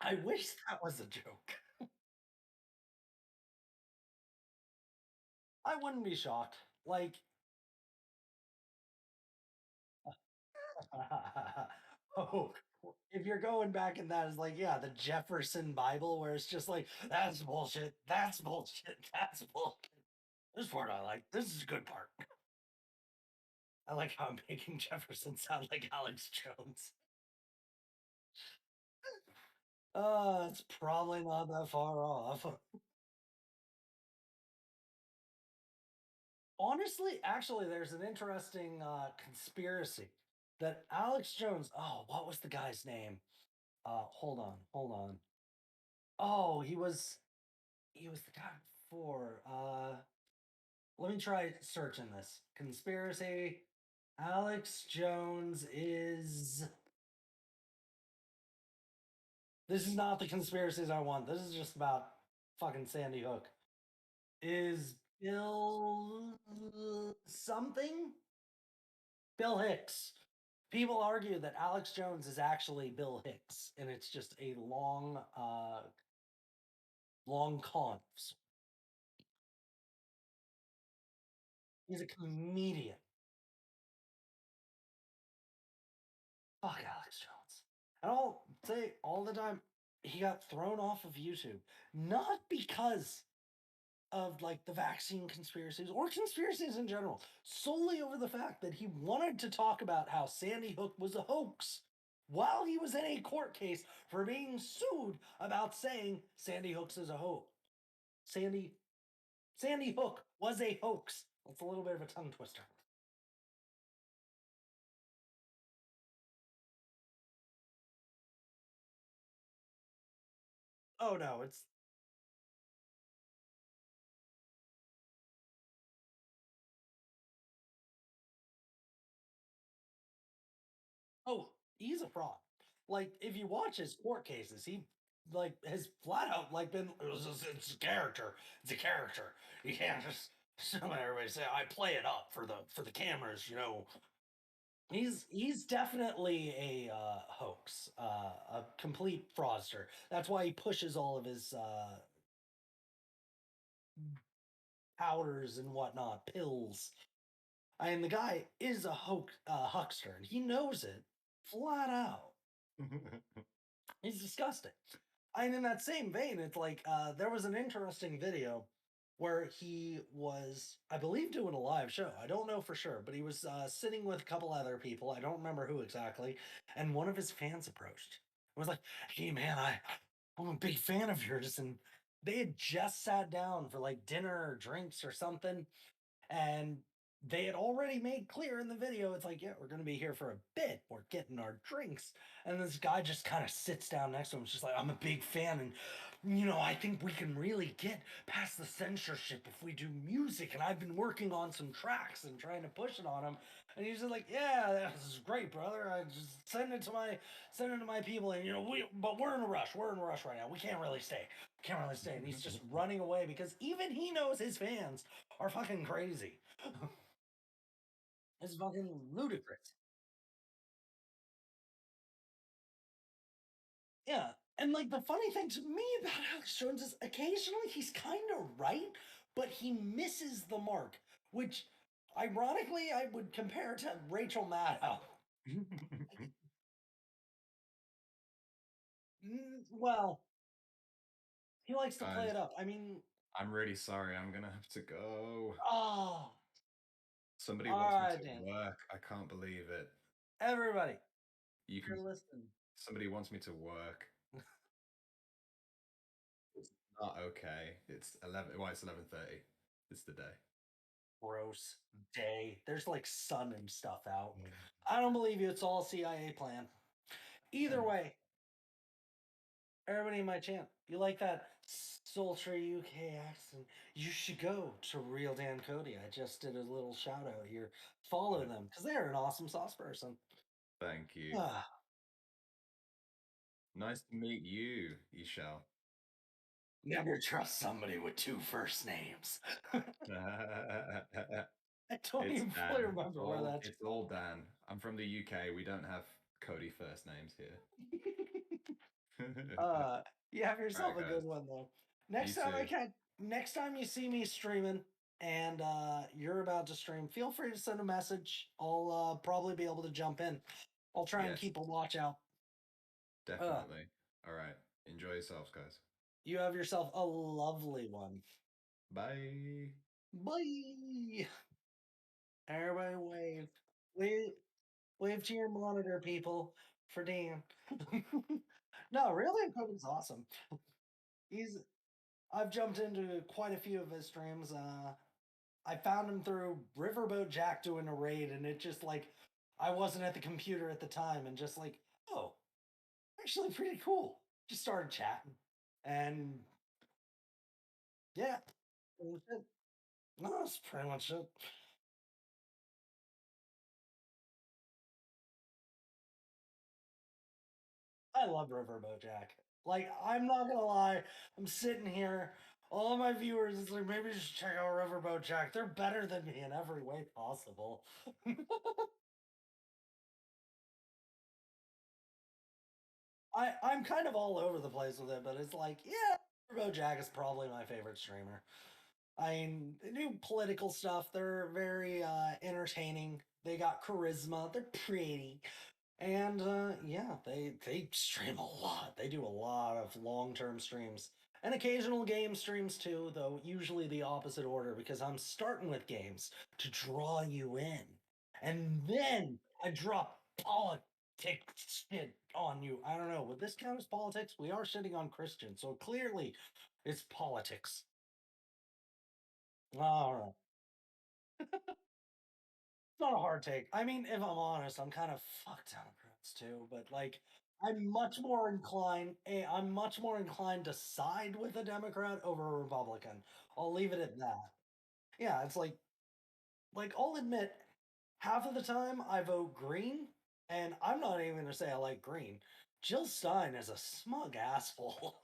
I wish that was a joke. I wouldn't be shocked. Like, oh, if you're going back in that, it's like, yeah, the Jefferson Bible, where it's just like, that's bullshit, that's bullshit, that's bullshit. This part I like. This is a good part. I like how I'm making Jefferson sound like Alex Jones. It's probably not that far off. Honestly, actually, there's an interesting conspiracy that Alex Jones. Oh, what was the guy's name? Hold on, hold on. Oh, he was the guy before. Let me try searching this conspiracy. Alex Jones is. This is not the conspiracies I want. This is just about fucking Sandy Hook. Is Bill something? Bill Hicks. People argue that Alex Jones is actually Bill Hicks, and it's just a long cons. He's a comedian. Fuck Alex Jones. And I'll say all the time, he got thrown off of YouTube. Not because of like the vaccine conspiracies or conspiracies in general, solely over the fact that he wanted to talk about how Sandy Hook was a hoax while he was in a court case for being sued about saying Sandy Hook's is a hoax. Sandy Hook was a hoax. That's a little bit of a tongue twister. Oh no, it's oh, he's a fraud. Like if you watch his court cases, he like has flat out like been it's a character. It's a character. You can't just everybody say I play it up for the cameras, you know. He's definitely a hoax, a complete fraudster. That's why he pushes all of his powders and whatnot, pills. And the guy is a huckster, and he knows it flat out. He's disgusting. And in that same vein, it's like there was an interesting video where he was, I believe, doing a live show. I don't know for sure, but he was sitting with a couple other people. I don't remember who exactly. And one of his fans approached and was like, "Hey, man, I'm a big fan of yours." And they had just sat down for like dinner or drinks or something, and they had already made clear in the video, it's like, yeah, we're going to be here for a bit. We're getting our drinks. And this guy just kind of sits down next to him. It's just like, I'm a big fan. And, I think we can really get past the censorship if we do music. And I've been working on some tracks and trying to push it on him. And he's just like, yeah, this is great, brother. I just send it to my people. And, but we're in a rush. We're in a rush right now. We can't really stay. Can't really stay. And he's just running away because even he knows his fans are fucking crazy. It's fucking ludicrous. Yeah. And like the funny thing to me about Alex Jones is occasionally he's kind of right, but he misses the mark, which ironically I would compare to Rachel Maddow. Well, he likes to play Guys, it up. I mean, I'm really sorry. I'm gonna have to go. oh, Somebody all wants me right, to Dan. work. I can't believe it. Everybody, You you're can. listening. Somebody wants me to work. It's not okay. It's 11. Well, it's 11:30. It's the day. Gross day. There's like sun and stuff out. Mm. I don't believe you. It's all CIA plan. Either Mm. way, everybody in my chant, you like that sultry UK accent? You should go to Real Dan Cody. I just did a little shout out here. Follow Yeah. them because they're an awesome sauce person. Thank you. Ah, Nice to meet you, Ishel. never trust somebody with two first names. I don't It's even Dan. fully remember where that's It's all Dan. I'm from the UK. We don't have Cody first names here. uh you have All yourself right, a good guys. one though. You Next time I too. can next time you see me streaming and you're about to stream, feel free to send a message. I'll probably be able to jump in. I'll try and Yes, keep a watch out. Uh definitely. All right. Enjoy yourselves, guys. you have yourself a lovely one. Bye. Bye. Everybody wave. Wave to your monitor, people, for Dan. No, really, Cody's awesome. He's I've jumped into quite a few of his streams. I found him through Riverboat Jack doing a raid, and it just like I wasn't at the computer at the time, and just like, oh, actually pretty cool. Just started chatting, and yeah, that was it. No, that's pretty much it. I love Riverboat Jack. Like, I'm not gonna lie, I'm sitting here. All of my viewers, it's like maybe just check out Riverboat Jack. They're better than me in every way possible. I'm kind of all over the place with it, but it's like, yeah, Riverboat Jack is probably my favorite streamer. I mean, they do political stuff. They're very entertaining. They got charisma. They're pretty. And yeah, they stream a lot. They do a lot of long-term streams and occasional game streams too, though usually the opposite order because I'm starting with games to draw you in. And then I drop politics shit on you. I don't know. Would this count as politics? We are shitting on Christians, so clearly it's politics. All right. It's not a hard take. I mean, if I'm honest, I'm kind of fucked on Prince too, but like I'm much more inclined to side with a Democrat over a Republican. I'll leave it at that. Yeah, it's like I'll admit half of the time I vote green, and I'm not even gonna say I like green. Jill Stein is a smug asshole.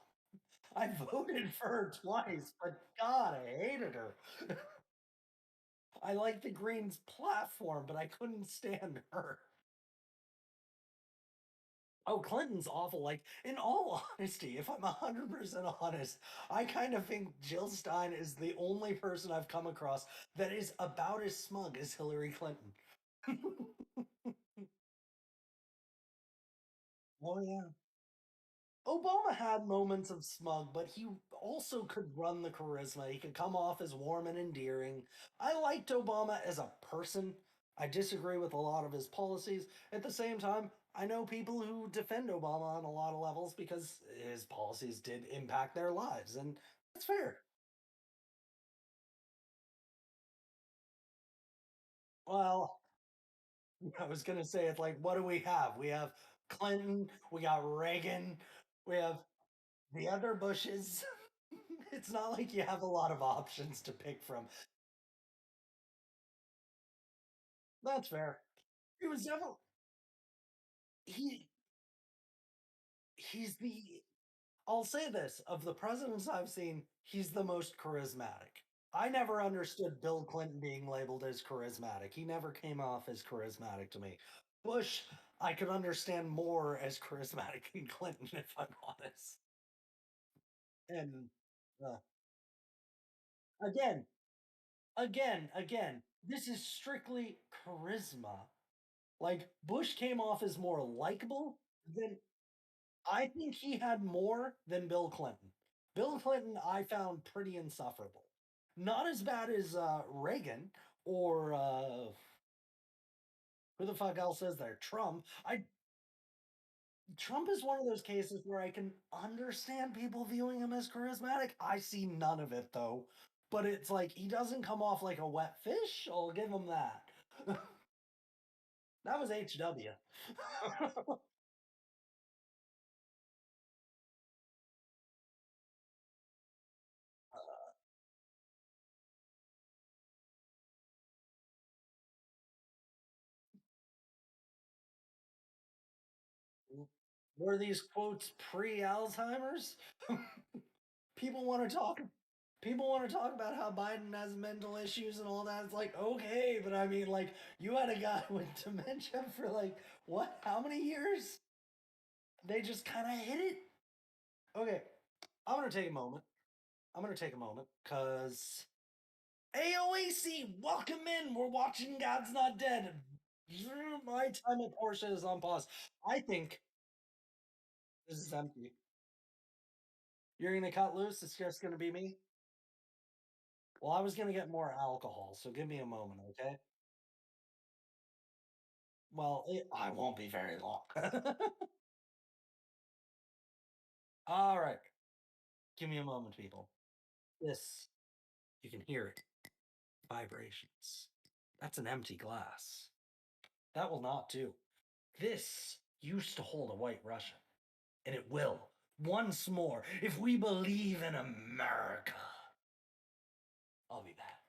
I voted for her twice, but God, I hated her. I like the Greens platform, but I couldn't stand her. Oh, Clinton's awful. Like, in all honesty, if I'm 100% honest, I kind of think Jill Stein is the only person I've come across that is about as smug as Hillary Clinton. Oh, yeah. Obama had moments of smug, but he also could run the charisma. He could come off as warm and endearing. I liked Obama as a person. I disagree with a lot of his policies. At the same time, I know people who defend Obama on a lot of levels because his policies did impact their lives, and that's fair. Well, I was going to say, it's like, what do we have? We have Clinton, we got Reagan, we have the other Bushes. It's not like you have a lot of options to pick from. That's fair. He was definitely he he's the I'll say this, of the presidents I've seen, he's the most charismatic. I never understood Bill Clinton being labeled as charismatic. He never came off as charismatic to me. Bush, I could understand more as charismatic than Clinton, if I'm honest. And uh, again, again, this is strictly charisma. Like Bush came off as more likable than I think he had more than Bill Clinton. Bill Clinton, I found pretty insufferable. Not as bad as Reagan or who the fuck else is there? Trump. I Trump is one of those cases where I can understand people viewing him as charismatic. I see none of it though. But it's like he doesn't come off like a wet fish. I'll give him that. That was HW. Were these quotes pre-Alzheimer's? people want to talk People want to talk about how Biden has mental issues and all that. It's like, okay, but I mean, like, you had a guy with dementia for like, what, how many years? They just kind of hit it. Okay, I'm going to take a moment. I'm going to take a moment because AOAC, welcome in. We're watching God's Not Dead. My time at Porsche is on pause. I think this is empty. You're going to cut loose? It's just going to be me? Well, I was going to get more alcohol, so give me a moment, okay? Well, I won't be very long. All right. Give me a moment, people. This, you can hear it. Vibrations. That's an empty glass. That will not do. This used to hold a white Russian, and it will once more if we believe in America. I'll be back.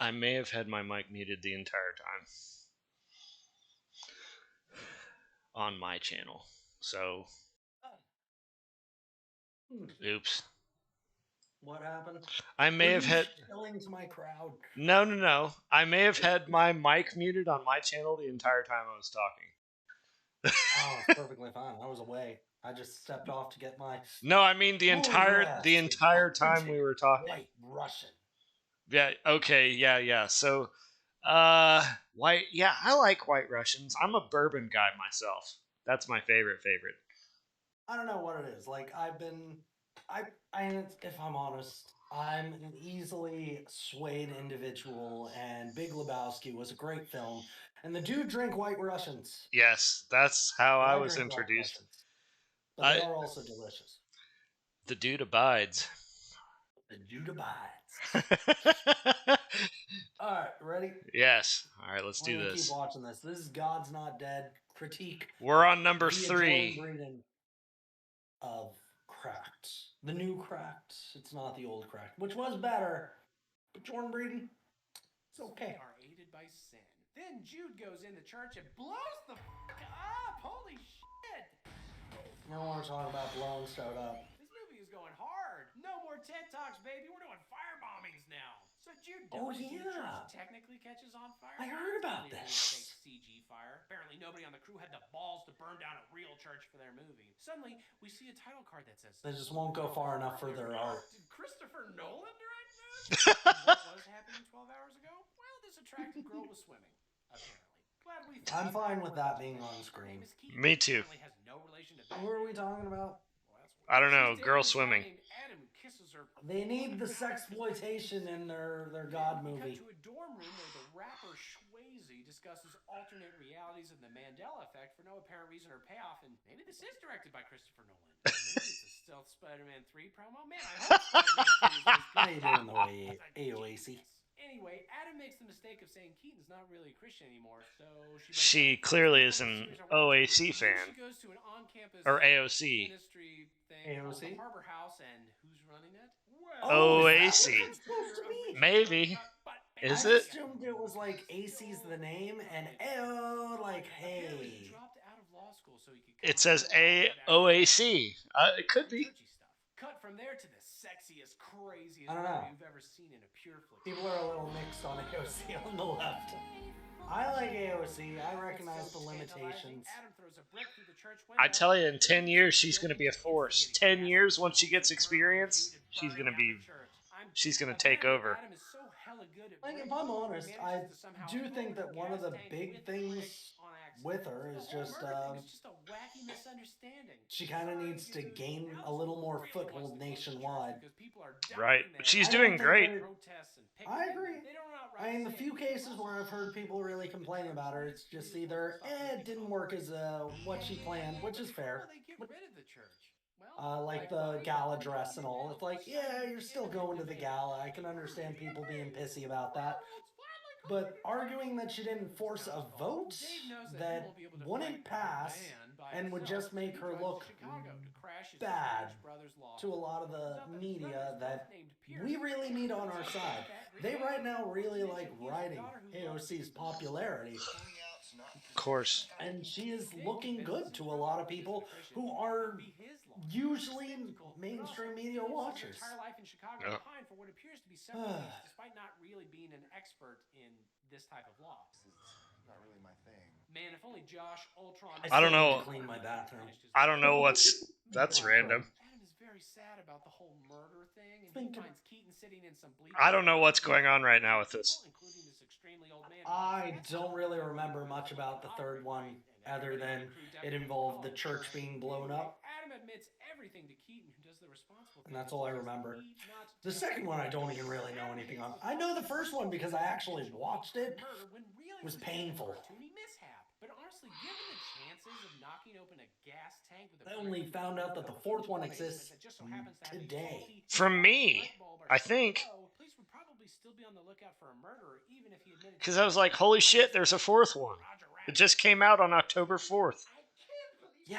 I may have had my mic muted the entire time on my channel. So, oops. What happened? I may have had. Shilling to my crowd. No. I may have had my mic muted on my channel the entire time I was talking. Oh, it's perfectly fine. I was away. I just stepped off to get my. No, I mean the entire time we were talking. White Russian. Yeah. Okay. Yeah. So, white. Yeah, I like White Russians. I'm a bourbon guy myself. That's my favorite. I don't know what it is. Like if I'm honest, I'm an easily swayed individual, and Big Lebowski was a great film. And the dude drank White Russians. Yes, that's how I was drink White introduced. Russians, but they are also delicious. The dude abides. The dude abides. All right, ready? Yes. All right, let's do We're gonna this. keep watching this. This is God's Not Dead critique. We're on number The 3 Jordan Breeden of Cracked. The new Cracked. It's not the old Cracked, which was better. But Jordan Breeden, it's okay. We are aided by sin. Then Jude goes in the church and blows the fuck up. Holy shit! I don't want to talk about blowing stuff up. This movie is going hard. No more TED Talks, baby. We're doing fire bombings now. So Jude Oh, noticed the yeah. church technically catches on fire. I heard about Clearly this. a fake CG fire. Apparently nobody on the crew had the balls to burn down a real church for their movie. Suddenly, we see a title card that says... They just won't go far enough for their art. Did Christopher Nolan direct this? What was happening 12 hours ago? Well, this attractive girl was swimming, apparently. Glad we I'm fine with that being on screen. Me too. has no relation to Who are we talking about? I don't know. Girl swimming. Adam kisses her. They need the sexploitation in their God movie. We cut to a dorm room where the rapper Swayze discusses alternate realities and the Mandela effect for no apparent reason or payoff, and maybe this is directed by Christopher Nolan. Maybe it's a stealth Spider-Man 3 promo. Man, I hope Spider-Man 3 is this How you doing, the AOAC? Anyway, Adam makes the mistake of saying Keaton's not really a Christian anymore, so she clearly is an OAC fan. She goes to an on-campus or AOC. ministry thing called the Harbor House, and who's running it? OAC. Maybe. Is I it? assumed it was like AC's the name, and AO like hey. Dropped out of law school so he could. It says AOAC. It could be. Cut from there to the sexiest, craziest I don't know. you've ever seen in a pure flick. People are a little mixed on AOC on the left. I like AOC. I recognize the limitations. I tell you, in 10 years, she's going to be a force. 10 years, once she gets experience, she's going to take over. Like, if I'm honest, I do think that one of the big things with her is just a wacky misunderstanding. she kind of needs to gain a little more foothold nationwide. Right. But she's doing great. I agree. I mean, the few cases where I've heard people really complaining about her, it's just either, it didn't work as what she planned, which is fair. Like the gala dress and all. It's like, yeah, you're still going to the gala. I can understand people being pissy about that. But arguing that she didn't force a vote that wouldn't pass and would just make her look bad to a lot of the media that we really need on our side. They right now really like riding AOC's popularity. Of course. And she is looking good to a lot of people who are usually mainstream media watchers. Yeah. For what appears to be despite not really being an expert in this type of law. Not really my thing. Man, if only Josh Ultron. I don't know. Clean my bathroom. I don't know what's... That's random. Adam is very sad about the whole murder thing, and he finds Keaton sitting in some bleachers. I don't know what's going on right now with this. I don't really remember much about the third one, other than it involved the church being blown up. Adam admits everything to Keaton, who does the responsible thing. And that's all I remember. The second one I don't even really know anything on. I know the first one because I actually watched it. It was painful. But honestly, given the chances of knocking open a gas tank with a I only found out that the fourth one exists today. From me, I think. Police would probably still be on the lookout for a murderer, even if he admitted. Because I was like, holy shit, there's a fourth one. It just came out on October 4th. Yeah.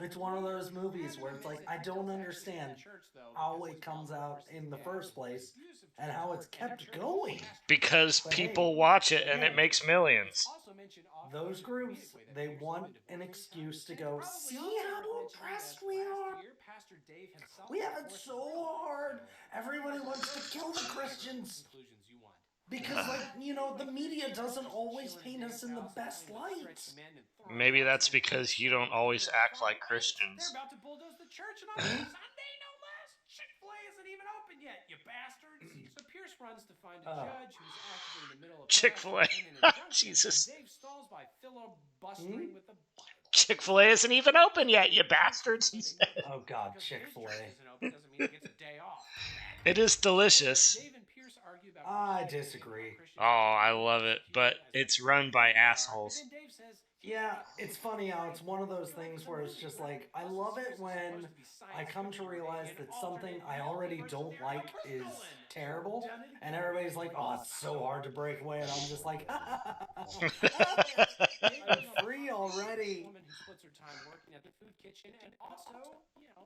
It's one of those movies where it's like, I don't understand how it comes out in the first place and how it's kept going. Because But people hey, watch it and it again, makes millions. those groups, they want an excuse to go, see how impressed we are? We have it so hard. Everybody wants to kill the Christians. Because, like, you know, the media doesn't always paint us in the best light. Maybe that's because you don't always act like Christians. They're about to bulldoze the church and on Sunday, no less. Chick-fil-A isn't even open yet, you bastards. So Pierce runs to find a judge who's actively in the middle of Chick-fil-A. passing an injunction, Jesus. and Dave stalls by filibustering with the Bible. Chick-fil-A isn't even open yet, you bastards. Oh God, Chick-fil-A. Isn't open doesn't mean he gets a day off. It is delicious. Dave and Pierce argue about I disagree. Oh, I love it, but it's run by assholes. Yeah, it's funny how it's one of those things where it's just like, I love it when I come to realize that something I already don't like is terrible, and everybody's like, oh, it's so hard to break away, and I'm just like, I'm free already. Woman who splits her time working at the food kitchen and also, you know,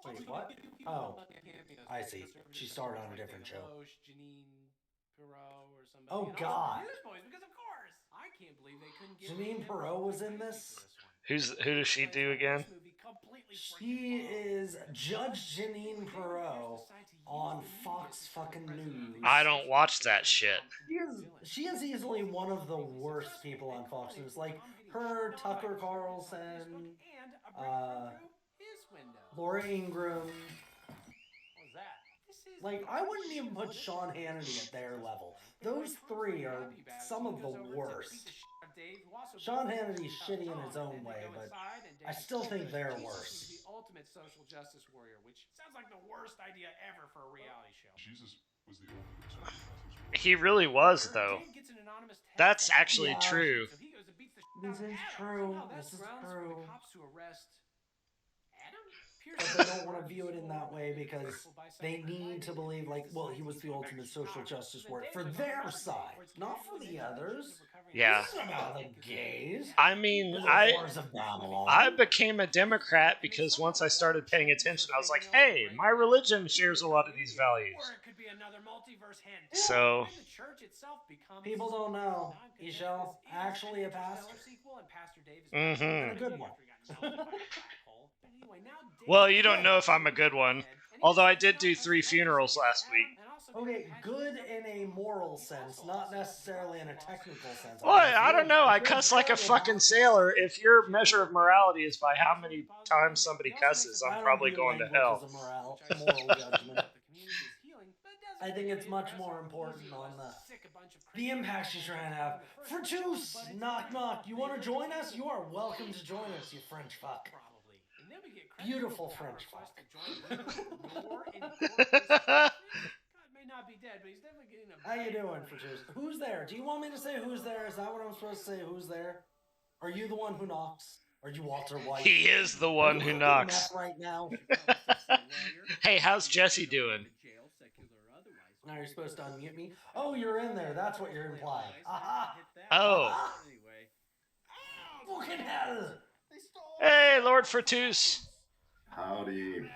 Wait, what? Oh, I see. She started on a different show. Oh God. Because of course, I can't believe they couldn't get Janine Perot was in this? Who does she do again? She is Judge Janine Perot on Fox fucking News. I don't watch that shit. She is easily one of the worst people on Fox News. Like her, Tucker Carlson, Laura Ingraham. Like, I wouldn't even put Sean Hannity at their level. Those three are some of the worst. Sean Hannity's shitty in his own way, but I still think they're worse. The ultimate social justice warrior, which sounds like the worst idea ever for a reality show. Jesus was the ultimate social justice warrior. He really was, though. That's actually true. This is true. This is true. But they don't want to view it in that way because they need to believe, like, well, he was the ultimate social justice warrior for their side, not for the others. Yeah. This is about the gays. I mean, I became a Democrat because once I started paying attention, I was like, hey, my religion shares a lot of these values. So, people don't know, Ishel, actually a pastor. Mm-hmm. And a good one. Well, you don't know if I'm a good one. Although I did do 3 funerals last week. Okay, good in a moral sense, not necessarily in a technical sense. Well, I don't know. I cuss like a fucking sailor. If your measure of morality is by how many times somebody cusses, I'm probably going to hell. Moral judgment. I think it's much more important on the impact she's trying to have. Fructus, knock knock. You want to join us? You are welcome to join us, you French fuck. Beautiful French fuck. How you doing, Fructus? Who's there? Do you want me to say who's there? Is that what I'm supposed to say? Who's there? Are you the one who knocks? Are you Walter White? He is the one who knocks. Right now. Hey, how's Jesse doing? Now you're supposed to unmute me. Oh, you're in there. That's what you're implying. Aha! Oh. Fucking hell! Hey, Lord Fructus. Howdy.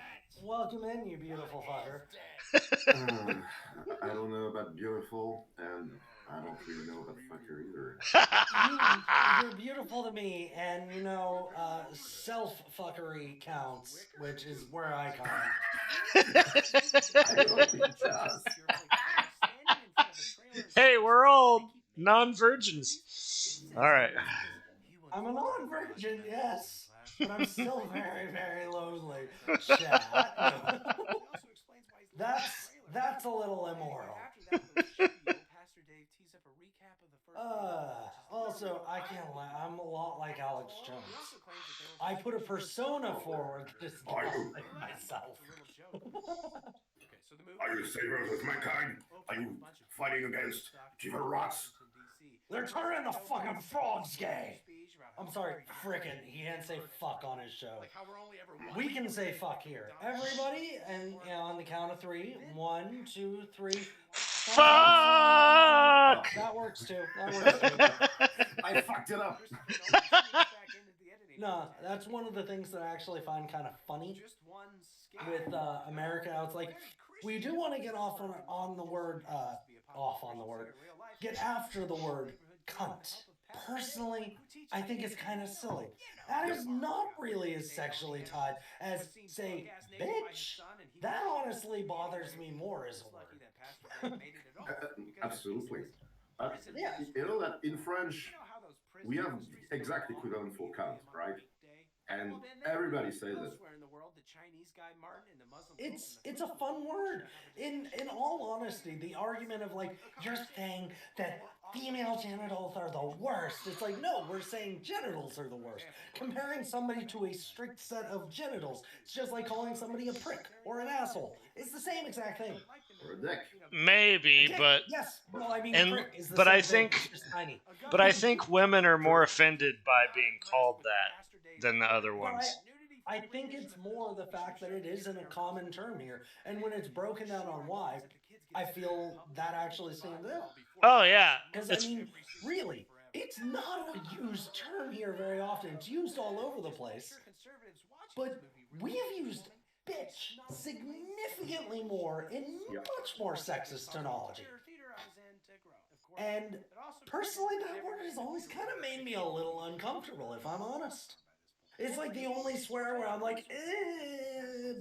Welcome in, you beautiful fucker. I don't know about beautiful, and I don't really know about fucker either. You're beautiful to me, and you know, self-fuckery counts, which is where I come. I don't think it does. Hey, we're all non-virgins. All right. I'm a non-virgin, yes, but I'm still very, very lonely. Chat. That's a little immoral. Also, I can't lie. I'm a lot like Alex Jones. I put a persona forward that is like myself. Are you saviors of mankind? Are you fighting against Jehovah Ross? They're turning the fucking frogs gay. I'm sorry, frickin', he can't say fuck on his show. We can say fuck here. Everybody, and on the count of 3. 1, 2, 3. Fuck! That works too. That works too. I fucked it up. No, that's one of the things that I actually find kind of funny Just one with America. It's like we do want to get off on the word get after the word cunt. Personally, I think it's kind of silly. That is not really as sexually tied as say bitch. That honestly bothers me more as a word. Absolutely. Yeah. You know that in French, we have exact equivalent for cunt, right? And everybody says it. It's a fun word. In all honesty, the argument of like you're saying that female genitals are the worst. It's like no, we're saying genitals are the worst. Comparing somebody to a strict set of genitals, it's just like calling somebody a prick or an asshole. It's the same exact thing. Or a dick. Maybe, but yes, well, I mean, and prick is the but same I thing. think It's just tiny. but I think women are more offended by being called that than the other Well, ones. I think it's more the fact that it isn't a common term here, and when it's broken down on why, I feel that actually stands out. Oh yeah, Because I mean, really, it's not a used term here very often. It's used all over the place, but we have used bitch significantly more in much more sexist terminology. And personally, that word has always kind of made me a little uncomfortable, if I'm honest. It's like the only swear where I'm like,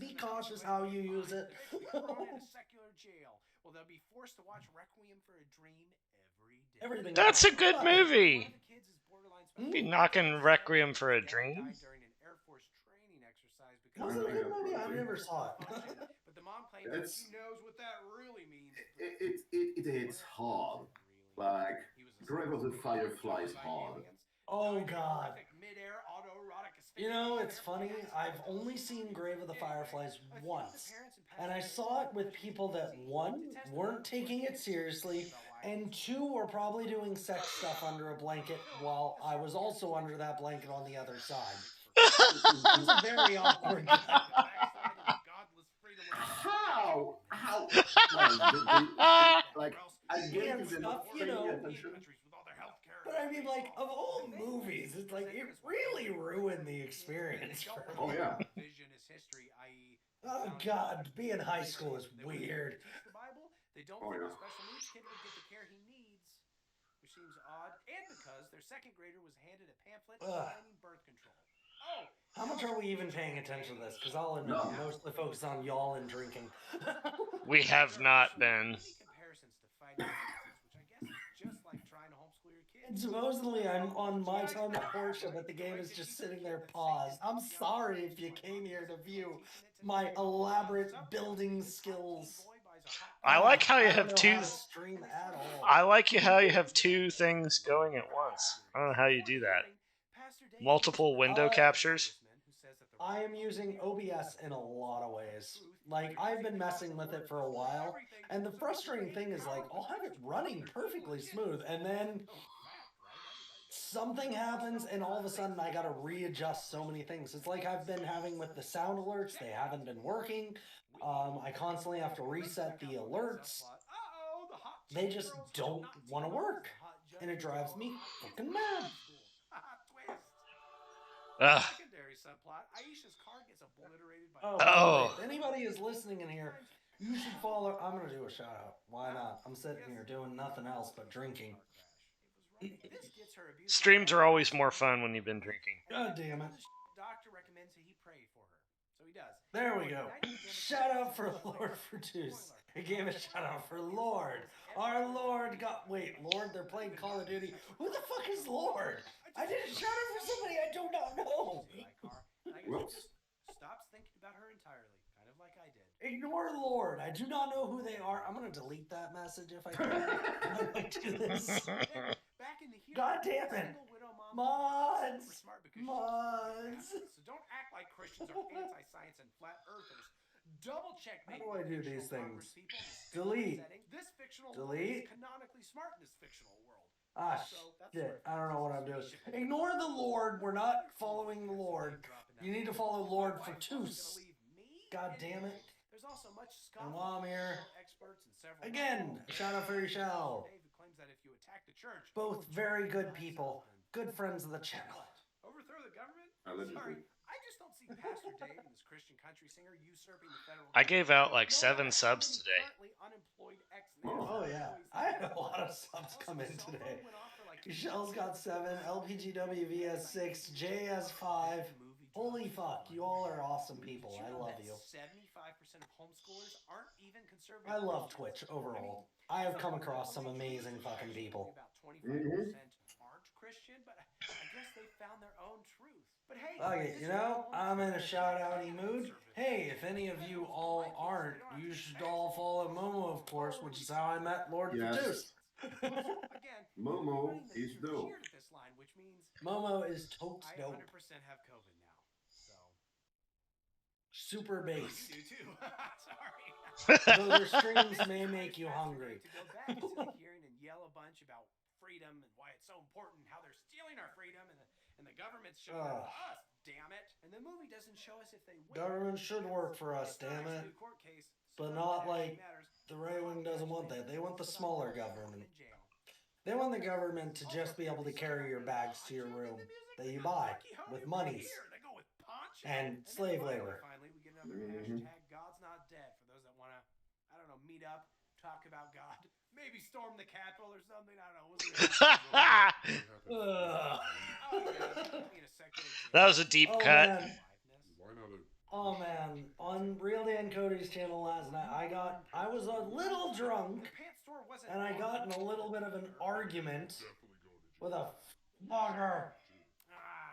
be cautious how you use it. Well, they'll be forced to watch Requiem for a Dream every day. Everything. That's a good But- movie. Be knocking Requiem for a Dream. Was it a good movie? I never saw it. But the mom claims that she knows what that really means. It hits hard. Like, Grave of the Fireflies hard. Oh God. You know, it's funny. I've only seen Grave of the Fireflies once. And I saw it with people that, one, weren't taking it seriously, and two, were probably doing sex stuff under a blanket while I was also under that blanket on the other side. It was a very awkward time. How? Like, I get And it, they're stuff, not you paying know. attention. But I mean, like, of all movies, it's like, it really ruined the experience for me. Oh, yeah. Oh, God, being high school is weird. They don't Oh, think yeah. a special needs kid would get the care he needs, which seems odd, and because their second grader was handed a pamphlet explaining birth control. Oh, how much are we even paying attention to this? Because I'll admit, No. I'm mostly focused on y'all and drinking. We have not been. Comparisons to fighting resistance, which I guess is just like trying to homeschool your kids. And supposedly, I'm on my time at Porsche, but the game is just sitting there paused. I'm sorry if you came here to view my elaborate building skills. I like how you I don't have know two. how to stream at all. I like how you have two things going at once. I don't know how you do that. Multiple window captures. I am using OBS in a lot of ways. Like, I've been messing with it for a while, and the frustrating thing is, like, I'll have it running perfectly smooth, and then something happens, and all of a sudden I gotta readjust so many things. It's like I've been having with the sound alerts, they haven't been working. I constantly have to reset the alerts. They just don't want to work, and it drives me fucking mad. Secondary subplot: Aisha's car gets obliterated by. Oh, by the way, if anybody is listening in here, you should follow. I'm gonna do a shout out. Why not? I'm sitting here doing nothing else but drinking. Streams are always more fun when you've been drinking. God damn it. Doctor recommends that he pray for her, so he does. There we go. Shout out for Lord Produce. He gave a shout out for Lord. Our Lord God. Wait, Lord? They're playing Call of Duty. Who the fuck is Lord? I did a shout out for somebody I do not know. Whoops. Stops thinking about her entirely, kind of like I did. Ignore Lord. I do not know who they are. I'm gonna delete that message if I can. How do I do this? God damn it. Mods. Mods. So don't act like Christians are anti-science and flat earthers. Double check. How do I do these things? Delete. This fictional Delete. world is canonically smart in this fictional world. Ah, shit. I don't know what I'm doing. Ignore the Lord. We're not following the Lord. You need to follow Lord for Tus. God damn it. There's also much And while I'm here, experts and several again, shout out for Ishel. Dave, who claims that if you attack the church, Both very good people. Good friends of the channel. overthrow the government. Allegedly. I just don't see Pastor Dave and this Christian country singer usurping the federal I gave out government, like no 7 matter how subs many today. currently unemployed Oh yeah, employees I they had a have. lot of subs come in today. Ishel's got 7, LPGWV has 6, Jay has 5. Holy fuck, you all are awesome people. I love you. 75% of homeschoolers aren't even conservative. I love Twitch overall. I have come across some amazing fucking people. About 25% aren't Christian, but I guess they found their own truth. But hey, Okay, you know, I'm in a shout-outy mood. Hey, if any of you all aren't, you should all follow Momo, of course, which is how I met Lord Produce. Again, Momo is dope. cheered at this line, which means Momo is totes I dope. 100% have COVID now. So super based. You do too. Sorry. Though their streams may make you hungry. To go back into the hearing and yell a bunch about freedom and why it's so important, how they're stealing our freedom, and the government's showing it for us. Damn it! And the movie doesn't show us if they win. Government should work for us, damn it. But not like the right wing doesn't want that. They want the smaller government. They want the government to just be able to carry your bags to your room that you buy with monies and slave labor. Finally, we get another hashtag God's Not Dead for those that want to, I don't know, meet up, talk about God, maybe storm the Capitol or something. I don't know. That was a deep cut. Man. Oh man, on Real Dan Cody's channel last night, I was a little drunk, and I got in a little bit of an argument with a fucker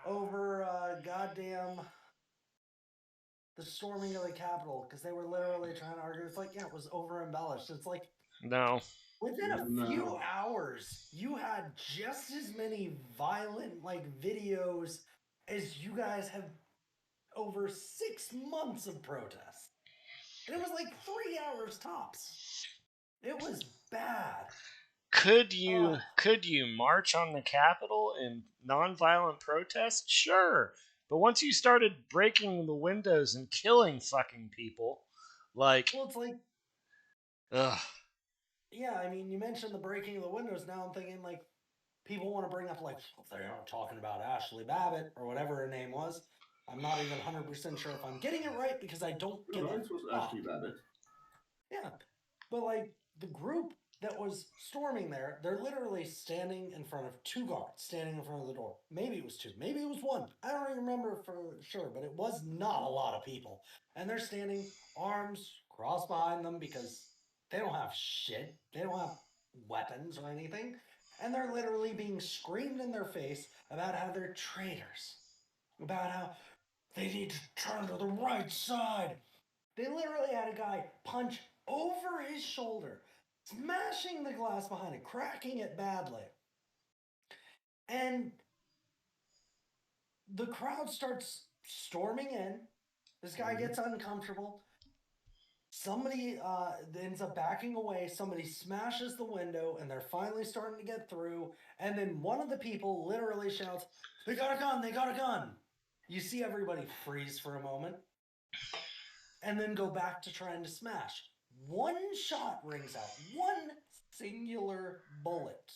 over goddamn the storming of the Capitol, because they were literally trying to argue. It's like, yeah, it was over embellished. It's like, no. Within a few hours, you had just as many violent videos as you guys have over 6 months of protests. And it was like 3 hours tops. It was bad. Could you march on the Capitol in nonviolent protest? Sure. But once you started breaking the windows and killing fucking people, like... Well, it's like... Ugh. Yeah, I mean, you mentioned the breaking of the windows. Now I'm thinking, people want to bring up, they aren't talking about Ashley Babbitt or whatever her name was. I'm not even 100% sure if I'm getting it right because I don't give a it was Ashley Babbitt. Yeah, but the group that was storming there, they're literally standing in front of 2 guards, standing in front of the door. Maybe it was 2, maybe it was 1. I don't even remember for sure, but it was not a lot of people. And they're standing, arms crossed behind them because they don't have shit. They don't have weapons or anything. And they're literally being screamed in their face about how they're traitors. About how they need to turn to the right side. They literally had a guy punch over his shoulder, smashing the glass behind it, cracking it badly. And the crowd starts storming in. This guy gets uncomfortable. Somebody ends up backing away. Somebody smashes the window, and they're finally starting to get through. And then one of the people literally shouts, "They got a gun! They got a gun!" You see everybody freeze for a moment, and then go back to trying to smash. One shot rings out. One singular bullet.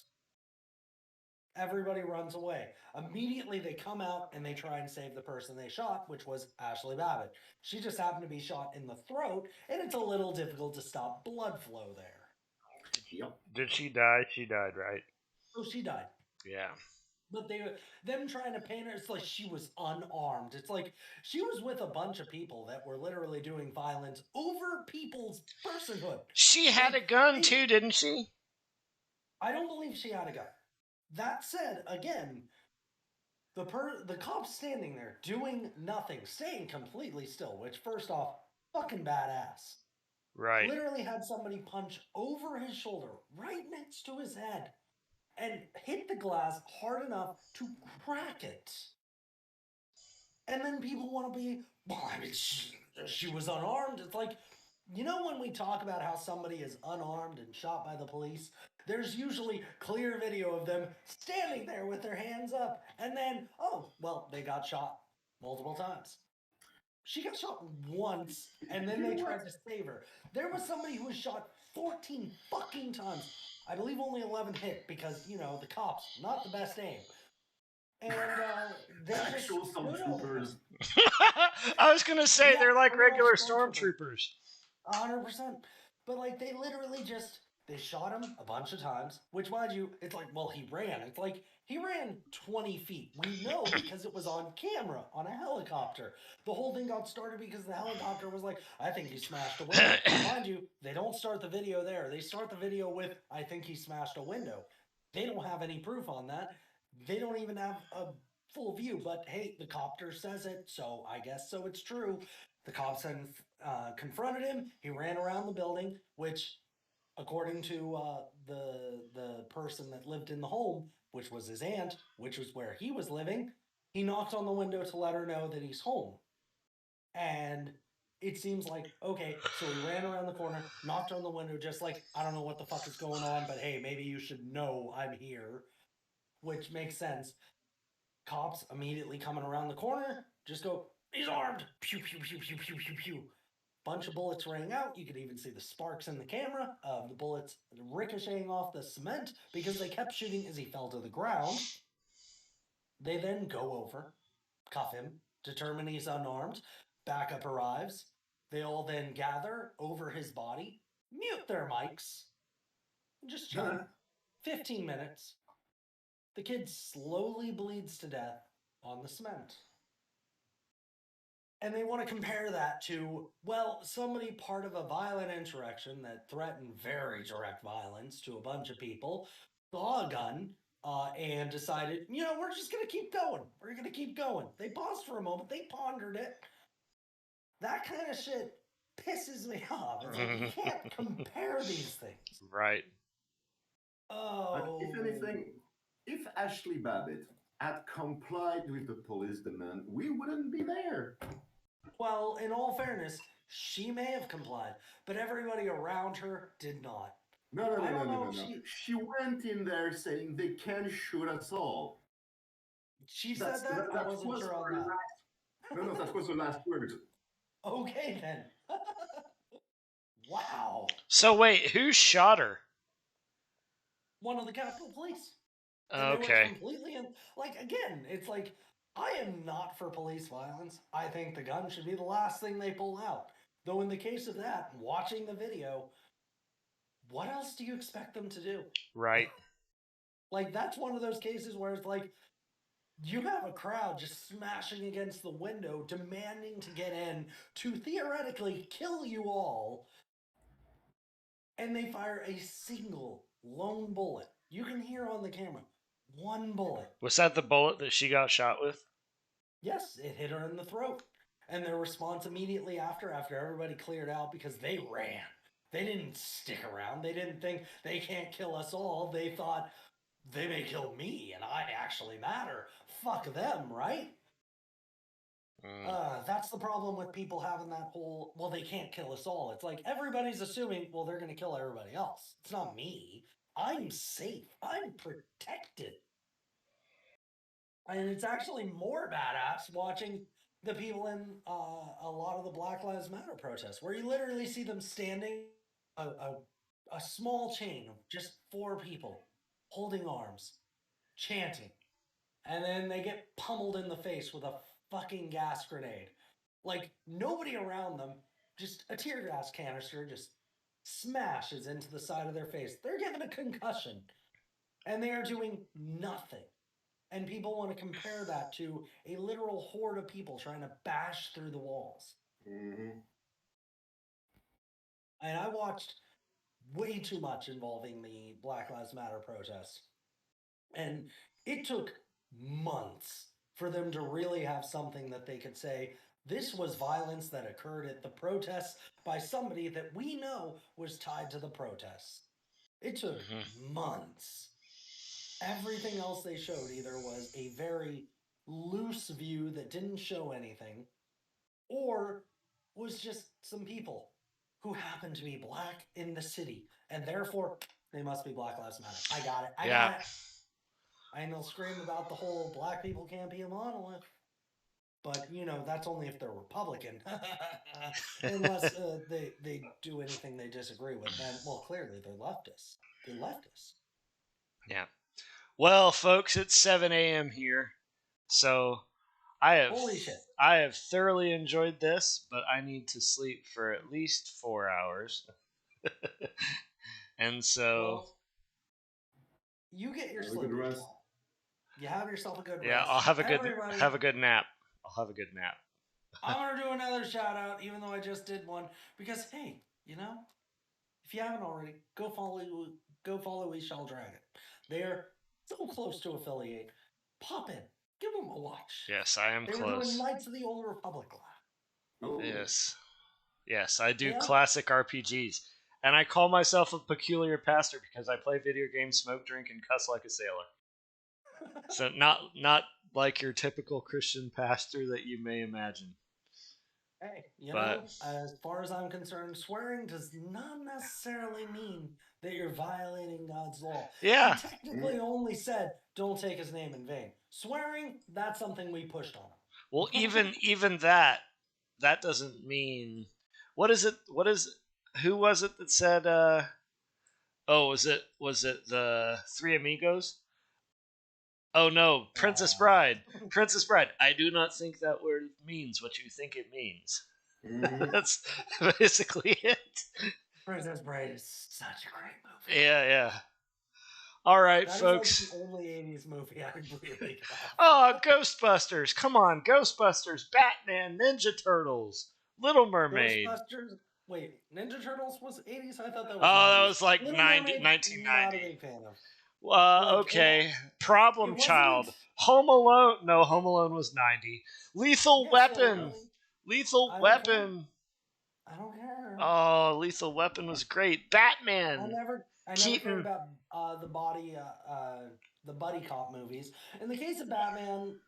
Everybody runs away. Immediately they come out and they try and save the person they shot, which was Ashley Babbitt. She just happened to be shot in the throat, and it's a little difficult to stop blood flow there. Did she die? She died, right? Oh, she died. Yeah. But them trying to paint her, it's like she was unarmed. It's like she was with a bunch of people that were literally doing violence over people's personhood. She had a gun too, didn't she? I don't believe she had a gun. That said, again, the cop standing there doing nothing, staying completely still, which first off, fucking badass. Right. Literally had somebody punch over his shoulder, right next to his head, and hit the glass hard enough to crack it. And then people want to be, well, I mean, she was unarmed. It's like, when we talk about how somebody is unarmed and shot by the police, there's usually clear video of them standing there with their hands up, and then, oh, well, they got shot multiple times. She got shot once, and then they tried to save her. There was somebody who was shot 14 fucking times. I believe only 11 hit because, the cops, not the best aim. And they Actual just stood over him. stormtroopers. I was gonna say Yeah, they're like real regular stormtroopers. stormtroopers. 100%. But like they literally just they shot him a bunch of times, which mind you, it's like, well, he ran. It's like he ran 20 feet. We know because it was on camera on a helicopter. The whole thing got started because the helicopter was like, I think he smashed a window. Mind you, they don't start the video there. They start the video with, I think he smashed a window. They don't have any proof on that. They don't even have a full view, but hey, the copter says it, so I guess so it's true. The cops then confronted him. He ran around the building, which, according to the person that lived in the home, which was his aunt, which was where he was living, he knocked on the window to let her know that he's home. And it seems like, okay, so he ran around the corner, knocked on the window, just like, I don't know what the fuck is going on, but hey, maybe you should know I'm here, which makes sense. Cops immediately coming around the corner just go, he's armed. Pew, pew, pew, pew, pew, pew, pew. Bunch of bullets rang out. You could even see the sparks in the camera of the bullets ricocheting off the cement because they kept shooting as he fell to the ground. They then go over, cuff him, determine he's unarmed. Backup arrives. They all then gather over his body, mute their mics, and just chat. 15 minutes. The kid slowly bleeds to death on the cement. And they want to compare that to, well, somebody part of a violent insurrection that threatened very direct violence to a bunch of people, saw a gun, and decided, we're just going to keep going. We're going to keep going. They paused for a moment. They pondered it. That kind of shit pisses me off. It's like, you can't compare these things. Right. Oh. If anything, if Ashley Babbitt had complied with the police demand, we wouldn't be there. Well, in all fairness, she may have complied, but everybody around her did not. No. She went in there saying they can shoot us all. She said that? I wasn't sure on that. No, that was the last word. Okay, then. Wow. So wait, who shot her? One of the Capitol Police. And they were completely again, it's like, I am not for police violence. I think the gun should be the last thing they pull out. Though in the case of that, watching the video, what else do you expect them to do? Right. Like, that's one of those cases where it's like, you have a crowd just smashing against the window, demanding to get in to theoretically kill you all, and they fire a single lone bullet. You can hear on the camera, one bullet. Was that the bullet that she got shot with? Yes, it hit her in the throat. And their response immediately after everybody cleared out, because they ran. They didn't stick around. They didn't think they can't kill us all. They thought, they may kill me and I actually matter. Fuck them, right? That's the problem with people having that whole, well, they can't kill us all. It's like everybody's assuming, well, they're going to kill everybody else. It's not me. I'm safe. I'm protected. And it's actually more badass watching the people in a lot of the Black Lives Matter protests, where you literally see them standing a small chain of just 4 people holding arms, chanting, and then they get pummeled in the face with a fucking gas grenade. Like, nobody around them, just a tear gas canister just smashes into the side of their face. They're given a concussion, and they are doing nothing. And people want to compare that to a literal horde of people trying to bash through the walls. Mm-hmm. And I watched way too much involving the Black Lives Matter protests. And it took months for them to really have something that they could say, this was violence that occurred at the protests by somebody that we know was tied to the protests. It took months. Everything else they showed either was a very loose view that didn't show anything, or was just some people who happen to be black in the city, and therefore they must be Black Lives Matter. I got it. I got it. And they'll scream about the whole black people can't be a monolith. But, that's only if they're Republican. Unless they do anything they disagree with. Then, well, clearly they're leftists. They're leftists. Yeah. Well, folks, it's 7 a.m. here. So Holy shit. I have thoroughly enjoyed this, but I need to sleep for at least 4 hours. And so Well, you get your Have a sleep. good rest. You have yourself a good yeah, rest. I'll have a Everybody, good nap. I'll have a good nap. I'm gonna do another shout out, even though I just did one, because hey, you know, if you haven't already, go follow Ishel Dragon. They're so close to affiliate. Pop in, give them a watch. Yes, I am They were doing close. Knights of the Old Republic live. Oh. Yes. Yes, I do Yeah. classic RPGs. And I call myself a peculiar pastor because I play video games, smoke, drink, and cuss like a sailor. So not like your typical Christian pastor that you may imagine. Hey, you But- know, as far as I'm concerned, swearing does not necessarily mean that you're violating God's law. Yeah. He technically only said, don't take his name in vain. Swearing, that's something we pushed on him. Well, even that doesn't mean what is it? Who was it that said was it the Three Amigos? Oh no, Princess Bride. Princess Bride. I do not think that word means what you think it means. Mhm. That's basically it. Princess Bride is such a great movie. Yeah. All right, That folks. is like the only 80s movie I really got. Oh, Ghostbusters. Come on, Ghostbusters, Batman, Ninja Turtles, Little Mermaid. Ghostbusters. Wait, Ninja Turtles was 80s? I thought that was Oh, 90s. that was like Little 90, Mermaid, 1990. Not a big fan of. Look, Okay. it Problem wasn't- Child. Home Alone. No, Home Alone was 90. Lethal Yeah, Weapon. so Lethal I don't Weapon. I don't care. Oh, Lethal Weapon was great. Batman. I never Keaton. cared about the buddy cop movies. In the case of Batman,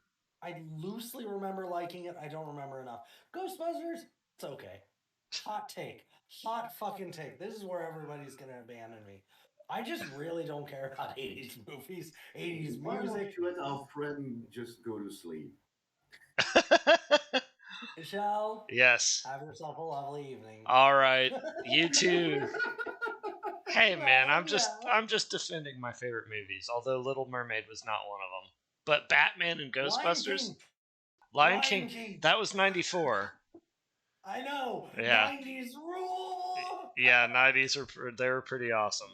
I loosely remember liking it. I don't remember enough. Ghostbusters, it's okay. Hot take. Hot fucking take. This is where everybody's gonna abandon me. I just really don't care about 80s movies, 80s Why music. don't you let our friend just go to sleep? Ishel, Yes. have yourself a lovely evening. All right. You too. Hey man, I'm Yeah. just defending my favorite movies, although Little Mermaid was not one of them. But Batman and Ghostbusters, Lion King, that was 94. I know. Yeah. 90s rule. Yeah, 90s they were pretty awesome.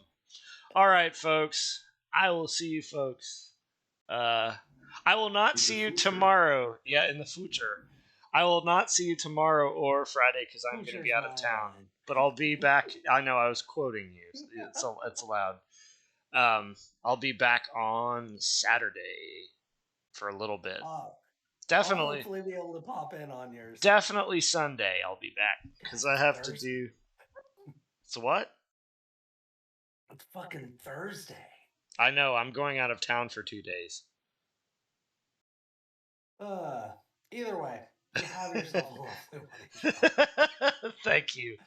All right, folks. I will see you folks. I will not see you tomorrow. Yeah, in the future. I will not see you tomorrow or Friday because I'm going to be out of town. But I'll be back. I know I was quoting you. It's allowed. I'll be back on Saturday for a little bit. Definitely. I'll hopefully be able to pop in on yours. Definitely Sunday I'll be back because I have to do. It's what? It's fucking Thursday. I know. I'm going out of town for 2 days. Either way, you have yourself a lovely one. Thank you.